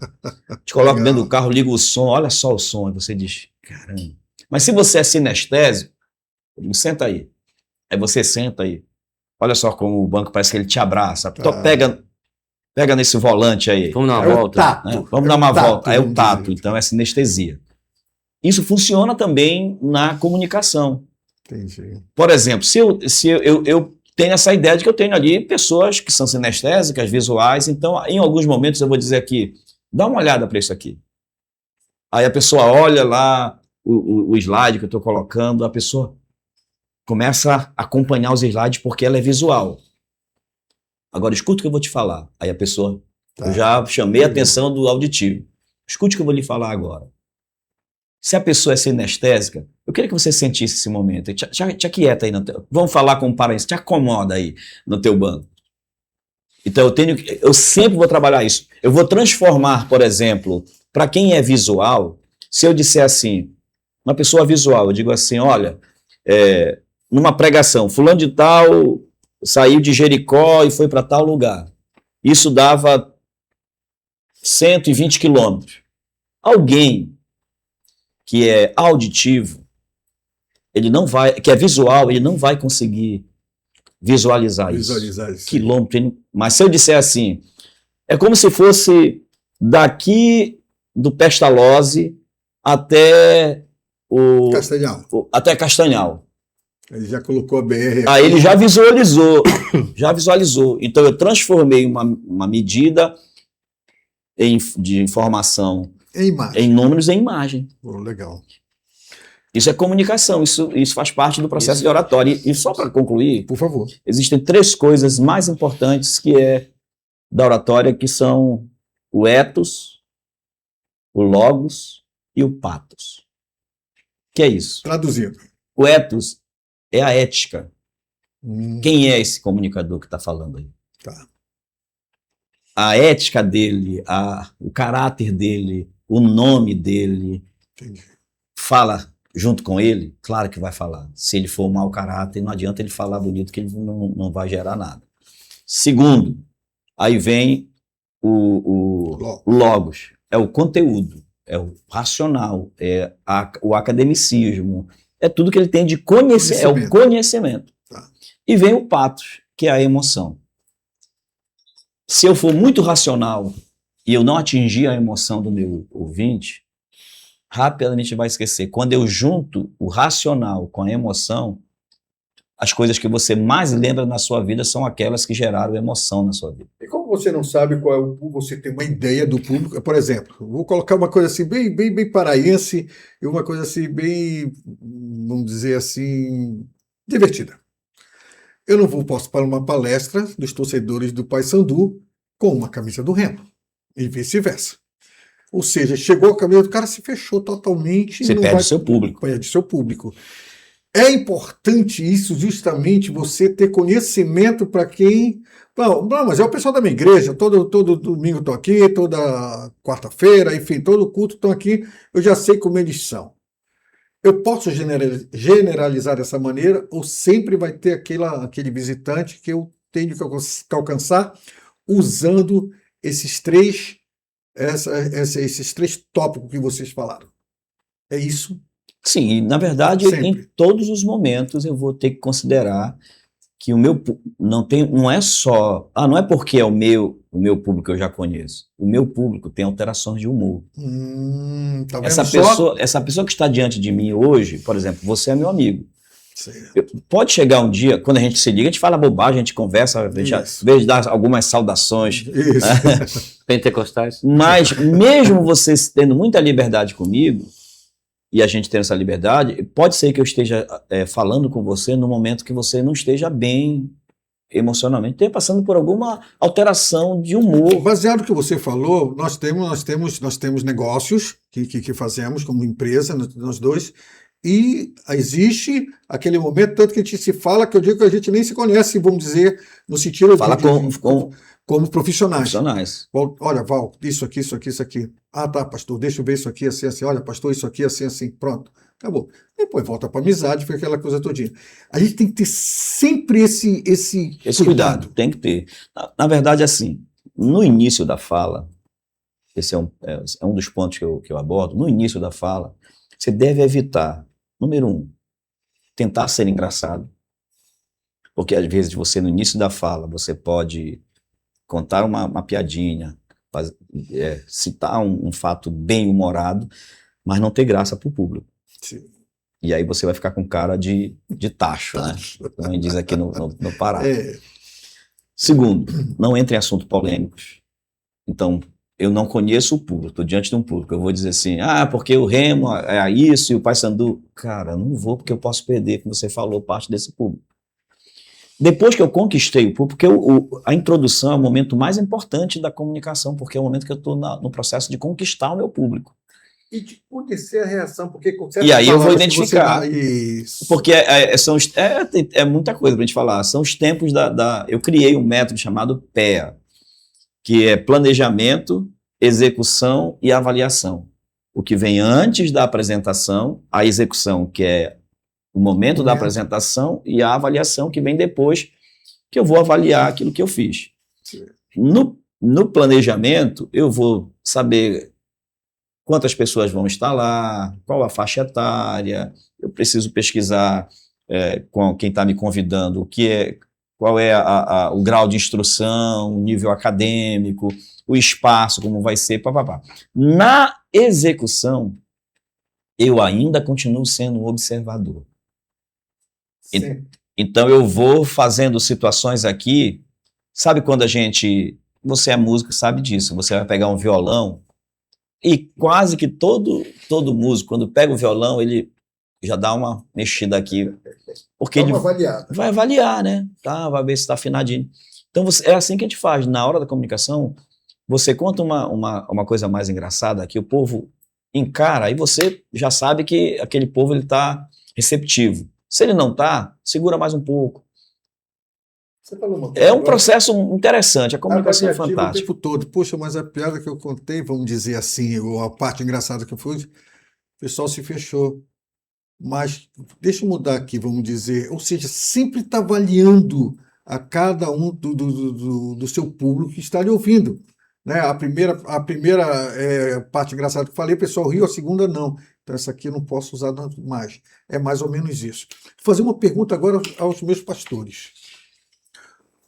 Te coloco Legal. dentro do carro, liga o som, olha só o som. Aí você diz, caramba. Mas se você é sinestésico, eu digo, senta aí. Aí você senta aí. Olha só como o banco parece que ele te abraça. Então pega nesse volante aí. Vamos dar uma É o volta. tato. Né? Vamos dar uma volta. É o vamos tato, dizer. então é sinestesia. Isso funciona também na comunicação. Entendi. Por exemplo, se eu tenho essa ideia de que eu tenho ali pessoas que são sinestésicas, visuais, então em alguns momentos eu vou dizer aqui, dá uma olhada para isso aqui. Aí a pessoa olha lá o slide que eu estou colocando, a pessoa começa a acompanhar os slides porque ela é visual. Agora escuta o que eu vou te falar. Aí a pessoa, eu já chamei a atenção do auditivo. Escute o que eu vou lhe falar agora. Se a pessoa é sinestésica, eu queria que você sentisse esse momento. Te aquieta aí. Vamos falar com o paraense. Te acomoda aí no teu banco. Então eu sempre vou trabalhar isso. Eu vou transformar, por exemplo, para quem é visual, se eu disser assim, uma pessoa visual, eu digo assim, olha, numa pregação, fulano de tal saiu de Jericó e foi para tal lugar. Isso dava 120 quilômetros. Alguém que é auditivo, que é visual, ele não vai conseguir visualizar isso. Quilômetro. Mas se eu disser assim, é como se fosse daqui do Pestalozzi até até Castanhal. Ele já colocou a BR aqui. Aí ele já visualizou. Então eu transformei uma medida de informação em números em imagem. Legal. Isso é comunicação, isso faz parte do processo de oratória. E só para concluir, por favor, existem 3 coisas mais importantes da oratória, que são o ethos, o logos e o pathos. Que é isso? Traduzindo. O ethos é a ética. Quem é esse comunicador que está falando aí? Tá. A ética dele, o caráter dele, o nome dele. Entendi. Fala junto com ele? Claro que vai falar. Se ele for mau caráter, não adianta ele falar bonito, que ele não vai gerar nada. Segundo, aí vem o logos. É o conteúdo, é o racional, é o academicismo, é tudo que ele tem de conhecimento. É o conhecimento. Tá. E vem o patos, que é a emoção. Se eu for muito racional e eu não atingir a emoção do meu ouvinte, rapidamente vai esquecer. Quando eu junto o racional com a emoção, as coisas que você mais lembra na sua vida são aquelas que geraram emoção na sua vida. E como você não sabe qual é o público, você tem uma ideia do público, por exemplo, vou colocar uma coisa assim bem paraense e uma coisa assim bem, vamos dizer assim, divertida. Eu não vou participar de uma palestra dos torcedores do Paysandu com uma camisa do Remo e vice-versa. Ou seja, chegou a camisa do cara, se fechou totalmente. Você perde o seu público. Perde o seu público. É importante isso, justamente, você ter conhecimento para quem... Não, mas é o pessoal da minha igreja, todo domingo estou aqui, toda quarta-feira, enfim, todo culto estão aqui, eu já sei como eles são. Eu posso generalizar dessa maneira ou sempre vai ter aquele visitante que eu tenho que alcançar usando esses três tópicos que vocês falaram? É isso? Sim, e na verdade, em todos os momentos eu vou ter que considerar que o meu não é só, não é porque é o meu público que eu já conheço. O meu público tem alterações de humor. Tá vendo Essa pessoa que está diante de mim hoje, por exemplo, você é meu amigo. Pode chegar um dia, quando a gente se liga, a gente fala bobagem, a gente conversa, às vezes dá algumas saudações. Né? Pentecostais. Mas mesmo você tendo muita liberdade comigo, e a gente tendo essa liberdade, pode ser que eu esteja falando com você no momento que você não esteja bem emocionalmente, esteja passando por alguma alteração de humor. Baseado no que você falou, nós temos negócios que fazemos como empresa, nós dois, e existe aquele momento, tanto que a gente se fala, que eu digo que a gente nem se conhece, vamos dizer, no sentido como profissionais. Olha, Val, isso aqui. Ah, tá, pastor, deixa eu ver isso aqui, assim. Olha, pastor, isso aqui, assim. Pronto, acabou. Depois volta para amizade, foi aquela coisa todinha. A gente tem que ter sempre esse cuidado. Tem que ter. Na verdade, assim, no início da fala, esse é um dos pontos que eu abordo, no início da fala, você deve evitar, número 1, tentar ser engraçado. Porque às vezes você, no início da fala, você pode contar uma piadinha, citar um fato bem humorado, mas não ter graça para o público. Sim. E aí você vai ficar com cara de tacho, né? Como a gente diz aqui no Pará. Segundo, não entre em assuntos polêmicos. Então, eu não conheço o público, estou diante de um público, eu vou dizer assim, porque o Remo é isso e o Paysandu. Cara, eu não vou porque eu posso perder, como você falou, parte desse público. Depois que eu conquistei o público, porque a introdução é o momento mais importante da comunicação, porque é o momento que eu estou no processo de conquistar o meu público. E de conhecer a reação, porque... E aí eu vou identificar. Porque é muita coisa para a gente falar. São os tempos eu criei um método chamado PEA, que é planejamento, execução e avaliação. O que vem antes da apresentação, a execução, que é o momento da apresentação, e a avaliação que vem depois, que eu vou avaliar aquilo que eu fiz. No planejamento, eu vou saber quantas pessoas vão estar lá, qual a faixa etária, eu preciso pesquisar com quem está me convidando qual é o grau de instrução, o nível acadêmico, o espaço, como vai ser, papapá. Na execução, eu ainda continuo sendo um observador. Então eu vou fazendo situações aqui, sabe quando você é músico, sabe disso, você vai pegar um violão e quase que todo músico, quando pega o violão, ele já dá uma mexida aqui, porque ele vai avaliar, né? Vai ver se está afinadinho. Então é assim que a gente faz, na hora da comunicação, você conta uma coisa mais engraçada que o povo encara, aí você já sabe que aquele povo está receptivo. Se ele não está, segura mais um pouco. Você falou uma coisa é um processo interessante, a comunicação é fantástica. O tempo todo. Poxa, mas a piada que eu contei, vamos dizer assim, a parte engraçada que eu fui, o pessoal se fechou. Mas deixa eu mudar aqui, vamos dizer, ou seja, sempre está avaliando a cada um do seu público que está lhe ouvindo. né? A primeira parte engraçada que eu falei, o pessoal riu, a segunda não. Então essa aqui eu não posso usar mais. É mais ou menos isso. Vou fazer uma pergunta agora aos meus pastores.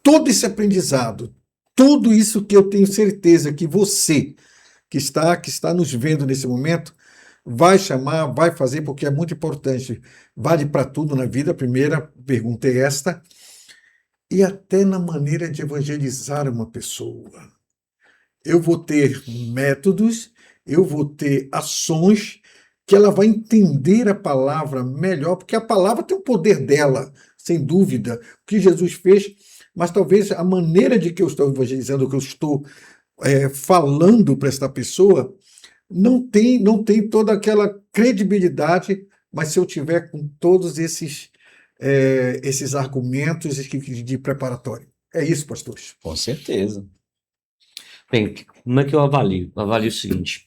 Todo esse aprendizado, tudo isso que eu tenho certeza que você que está nos vendo nesse momento vai chamar, vai fazer, porque é muito importante. Vale para tudo na vida. A primeira pergunta é esta. E até na maneira de evangelizar uma pessoa. Eu vou ter métodos, eu vou ter ações que ela vai entender a palavra melhor, porque a palavra tem o poder dela, sem dúvida, o que Jesus fez, mas talvez a maneira de que eu estou evangelizando, o que eu estou falando para esta pessoa, não tem toda aquela credibilidade, mas se eu tiver com todos esses argumentos de preparatório. É isso, pastores? Com certeza. Bem, como é que eu avalio? Eu avalio o seguinte,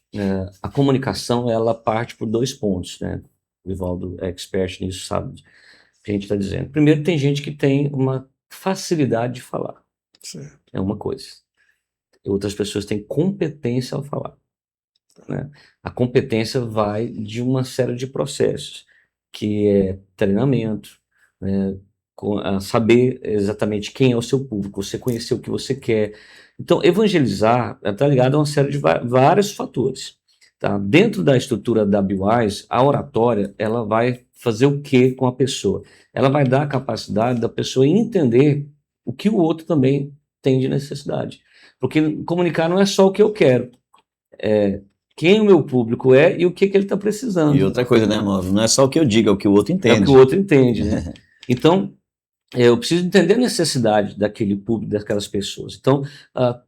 a comunicação, ela parte por 2 pontos, né? O Ivaldo é expert nisso, sabe o que a gente está dizendo. Primeiro, tem gente que tem uma facilidade de falar. Certo. É uma coisa. Outras pessoas têm competência ao falar, né? A competência vai de uma série de processos, que é treinamento, né? Saber exatamente quem é o seu público, você conhecer o que você quer. Então, evangelizar está ligado a uma série de vários fatores. Tá? Dentro da estrutura da BeWise, a oratória, ela vai fazer o que com a pessoa? Ela vai dar a capacidade da pessoa entender o que o outro também tem de necessidade. Porque comunicar não é só o que eu quero, é quem o meu público é e o que ele está precisando. E outra coisa, né, Mauro? Não é só o que eu digo, é o que o outro entende. É o que o outro entende, né? Então, eu preciso entender a necessidade daquele público, daquelas pessoas. Então,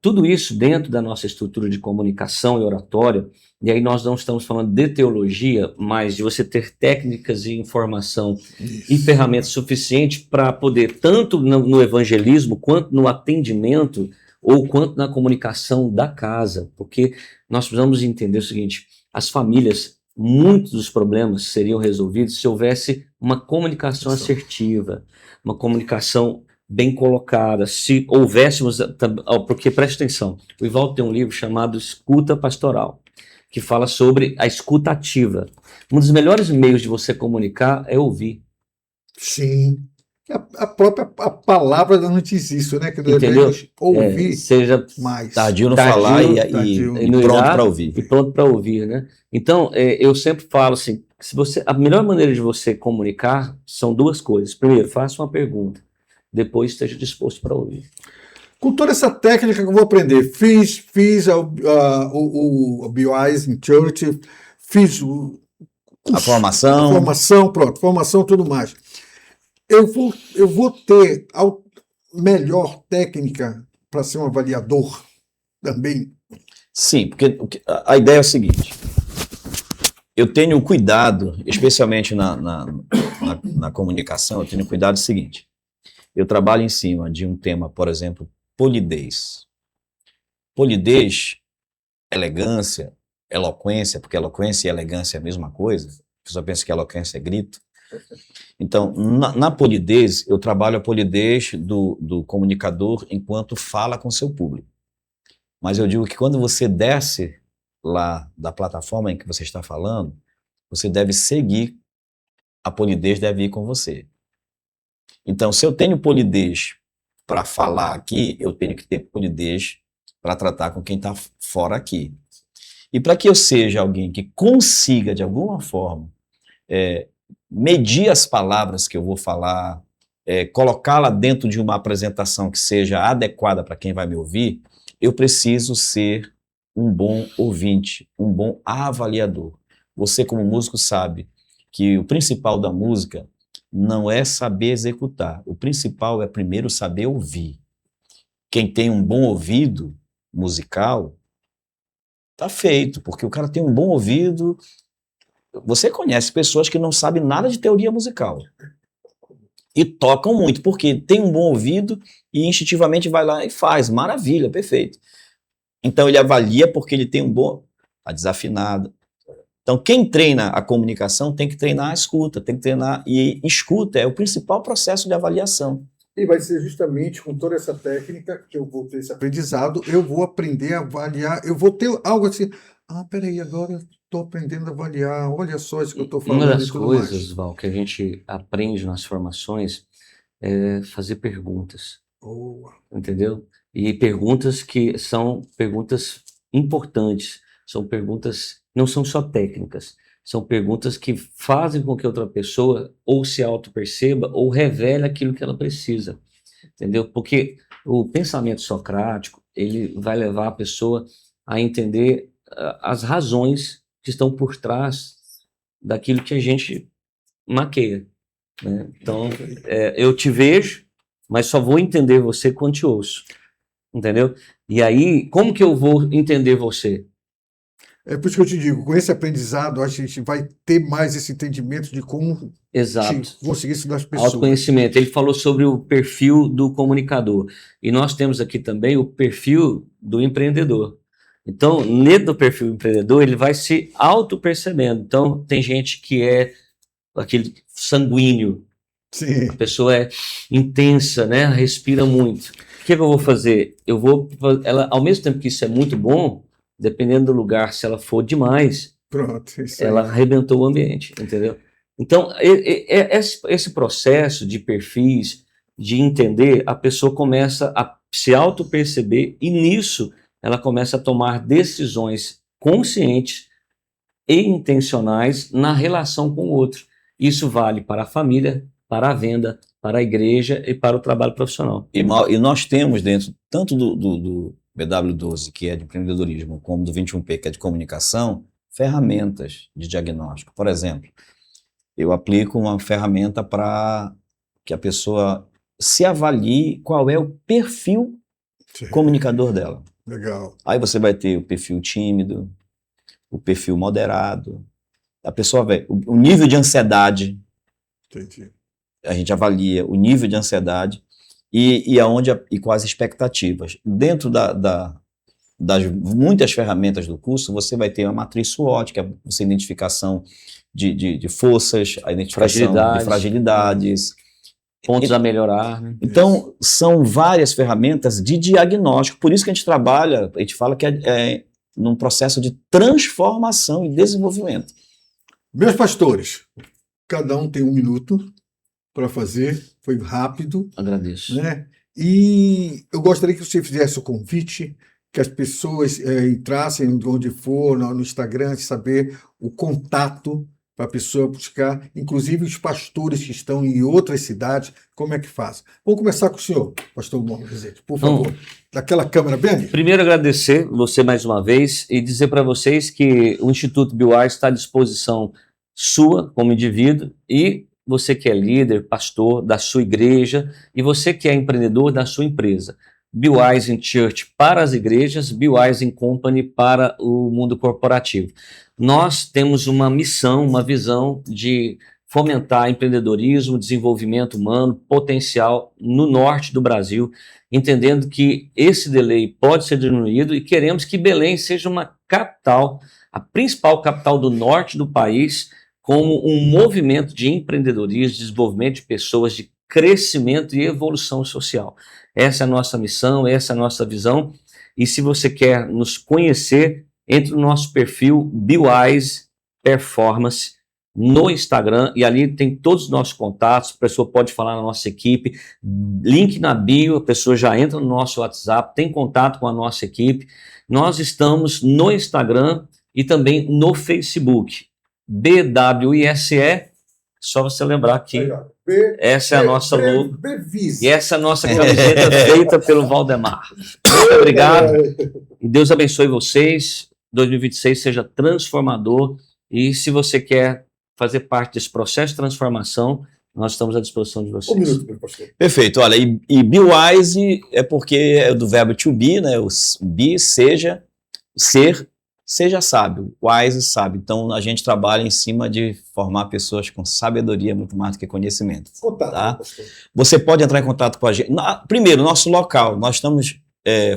tudo isso dentro da nossa estrutura de comunicação e oratória, e aí nós não estamos falando de teologia, mas de você ter técnicas e informação e ferramentas suficientes para poder, tanto no evangelismo, quanto no atendimento, ou quanto na comunicação da casa, porque nós precisamos entender o seguinte, as famílias, muitos dos problemas seriam resolvidos se houvesse uma comunicação assertiva, uma comunicação bem colocada, se houvéssemos, porque preste atenção, o Ivaldo tem um livro chamado Escuta Pastoral, que fala sobre a escuta ativa. Um dos melhores meios de você comunicar é ouvir. Sim. A própria palavra não diz isso, né? Que devemos ouvir seja mais. Tardio no falar e pronto para ouvir. E pronto para ouvir, né? Então, eu sempre falo assim, a melhor maneira de você comunicar são 2 coisas. Primeiro, faça uma pergunta. Depois, esteja disposto para ouvir. Com toda essa técnica que eu vou aprender, fiz o BeWise in Church, fiz a formação. Formação, tudo mais. Eu vou ter a melhor técnica para ser um avaliador também? Sim, porque a ideia é o seguinte, eu tenho cuidado, especialmente na comunicação, eu tenho cuidado do seguinte, eu trabalho em cima de um tema, por exemplo, polidez. Polidez, elegância, eloquência, porque eloquência e elegância é a mesma coisa, a pessoa pensa que eloquência é grito. Então, na polidez, eu trabalho a polidez do comunicador enquanto fala com seu público. Mas eu digo que quando você desce lá da plataforma em que você está falando, você deve seguir, a polidez deve ir com você. Então, se eu tenho polidez para falar aqui, eu tenho que ter polidez para tratar com quem está fora aqui. E para que eu seja alguém que consiga, de alguma forma, medir as palavras que eu vou falar, colocá-la dentro de uma apresentação que seja adequada para quem vai me ouvir, eu preciso ser um bom ouvinte, um bom avaliador. Você, como músico, sabe que o principal da música não é saber executar. O principal é primeiro saber ouvir. Quem tem um bom ouvido musical, tá feito, porque o cara tem um bom ouvido. Você conhece pessoas que não sabem nada de teoria musical e tocam muito, porque tem um bom ouvido e instintivamente vai lá e faz, maravilha, perfeito. Então ele avalia porque ele tem um bom, tá desafinado. Então quem treina a comunicação tem que treinar a escuta, tem que treinar, e escuta é o principal processo de avaliação. E vai ser justamente com toda essa técnica que eu vou ter esse aprendizado, eu vou aprender a avaliar, eu vou ter algo assim, peraí, agora eu estou aprendendo a avaliar, olha só isso que eu estou falando. Uma das e tudo coisas, mais. Val, que a gente aprende nas formações é fazer perguntas, Boa. entendeu? E perguntas que são perguntas importantes, são perguntas, não são só técnicas, são perguntas que fazem com que outra pessoa ou se auto-perceba ou revele aquilo que ela precisa, entendeu? Porque o pensamento socrático, ele vai levar a pessoa a entender as razões que estão por trás daquilo que a gente maqueia, né? Então, eu te vejo, mas só vou entender você quando te ouço, entendeu? E aí, como que eu vou entender você? É por isso que eu te digo, com esse aprendizado, a gente vai ter mais esse entendimento de como Exato. conseguir estudar as pessoas. Autoconhecimento. Ele falou sobre o perfil do comunicador. E nós temos aqui também o perfil do empreendedor. Então, dentro do perfil do empreendedor, ele vai se auto-percebendo. Então, tem gente que é aquele sanguíneo. Sim. A pessoa é intensa, né? Respira muito. O que eu vou fazer? Ela, ao mesmo tempo que isso é muito bom, dependendo do lugar, se ela for demais, Pronto, isso ela aí. arrebentou o ambiente, entendeu? Então, esse processo de perfis, de entender, a pessoa começa a se auto-perceber e nisso ela começa a tomar decisões conscientes e intencionais na relação com o outro. Isso vale para a família, para a venda, para a igreja e para o trabalho profissional. E nós temos dentro, tanto do BW12, que é de empreendedorismo, como do 21P, que é de comunicação, ferramentas de diagnóstico. Por exemplo, eu aplico uma ferramenta para que a pessoa se avalie qual é o perfil comunicador dela. Legal. Aí você vai ter o perfil tímido, o perfil moderado, a pessoa vai, o nível de ansiedade, Entendi. a gente avalia o nível de ansiedade e quais expectativas. Dentro das muitas ferramentas do curso, você vai ter uma matriz SWOT, que é essa identificação de forças, a identificação de fragilidades. Pontos a melhorar, né? Então, são várias ferramentas de diagnóstico, por isso que a gente trabalha, a gente fala que é num processo de transformação e desenvolvimento. Meus pastores, cada um tem 1 minuto para fazer, foi rápido, Agradeço. né? E eu gostaria que você fizesse o convite, que as pessoas entrassem onde for, no Instagram, saber o contato para a pessoa buscar, inclusive os pastores que estão em outras cidades, como é que faz? Vamos começar com o senhor, pastor Mauro Rezende, por favor. Daquela câmera bem ali. Primeiro, agradecer você mais uma vez e dizer para vocês que o Instituto BioWise está à disposição sua como indivíduo e você que é líder, pastor da sua igreja e você que é empreendedor da sua empresa. BioWise in Church para as igrejas, BioWise in Company para o mundo corporativo. Nós temos uma missão, uma visão de fomentar empreendedorismo, desenvolvimento humano, potencial no norte do Brasil, entendendo que esse delay pode ser diminuído e queremos que Belém seja uma capital, a principal capital do norte do país, como um movimento de empreendedorismo, de desenvolvimento de pessoas, de crescimento e evolução social. Essa é a nossa missão, essa é a nossa visão. E se você quer nos conhecer, entre no nosso perfil BioWise Performance no Instagram e ali tem todos os nossos contatos, a pessoa pode falar na nossa equipe, link na bio, a pessoa já entra no nosso WhatsApp, tem contato com a nossa equipe. Nós estamos no Instagram e também no Facebook. BWISE, só você lembrar que essa é a nossa logo e essa é a nossa camiseta feita pelo Valdemar. Muito obrigado e Deus abençoe vocês. 2026 seja transformador e se você quer fazer parte desse processo de transformação, nós estamos à disposição de vocês. 1 minuto, meu pastor. Perfeito, olha, e BioWise é porque é do verbo to be, né? O be, seja, ser, seja sábio, wise, sábio. Então a gente trabalha em cima de formar pessoas com sabedoria muito mais do que conhecimento. Contato, tá? pastor. Você pode entrar em contato com a gente. Primeiro, nosso local, nós estamos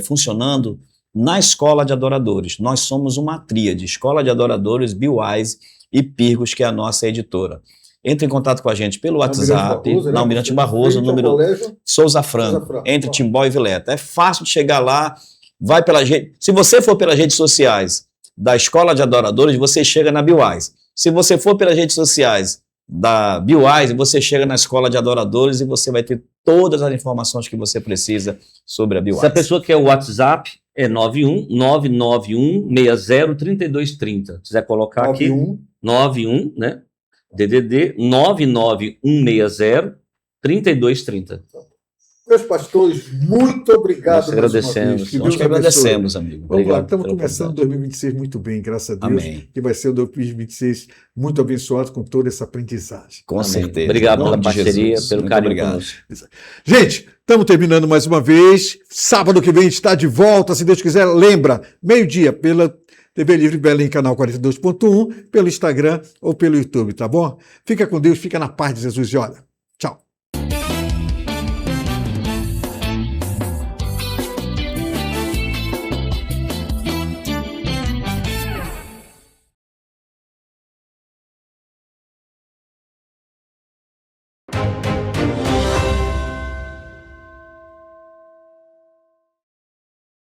funcionando na Escola de Adoradores. Nós somos uma tríade, Escola de Adoradores, BioWise e Pirgos, que é a nossa editora. entre em contato com a gente pelo Almirante WhatsApp, Barroso, né? na Almirante Barroso, Frente ao número Colégio Souza Franco, Souza Franco. entre Timbó e Vileta. É fácil de chegar lá, vai pela gente. Se você for pelas redes sociais da Escola de Adoradores, você chega na BioWise. Se você for pelas redes sociais da BioWise, você chega na Escola de Adoradores e você vai ter todas as informações que você precisa sobre a BioWise. Se a pessoa quer o WhatsApp, é 91991603230. Se quiser colocar aqui, 91, né? DDD 991603230. Meus pastores, muito obrigado. Nós agradecemos. Que Nós Deus que abençoe. agradecemos, amigo. Vamos lá, Obrigado estamos pela começando oportunidade. 2026 muito bem, graças a Deus. Amém. Que vai ser o 2026 muito abençoado com toda essa aprendizagem. Com Amém. certeza. Obrigado Em pela nome de parceria, Jesus. pelo Muito carinho obrigado. conosco. Gente, estamos terminando mais uma vez. Sábado que vem a gente está de volta, se Deus quiser. Lembra, meio-dia, pela TV Livre Belém, canal 42.1, pelo Instagram ou pelo YouTube, tá bom? Fica com Deus, fica na paz de Jesus e olha.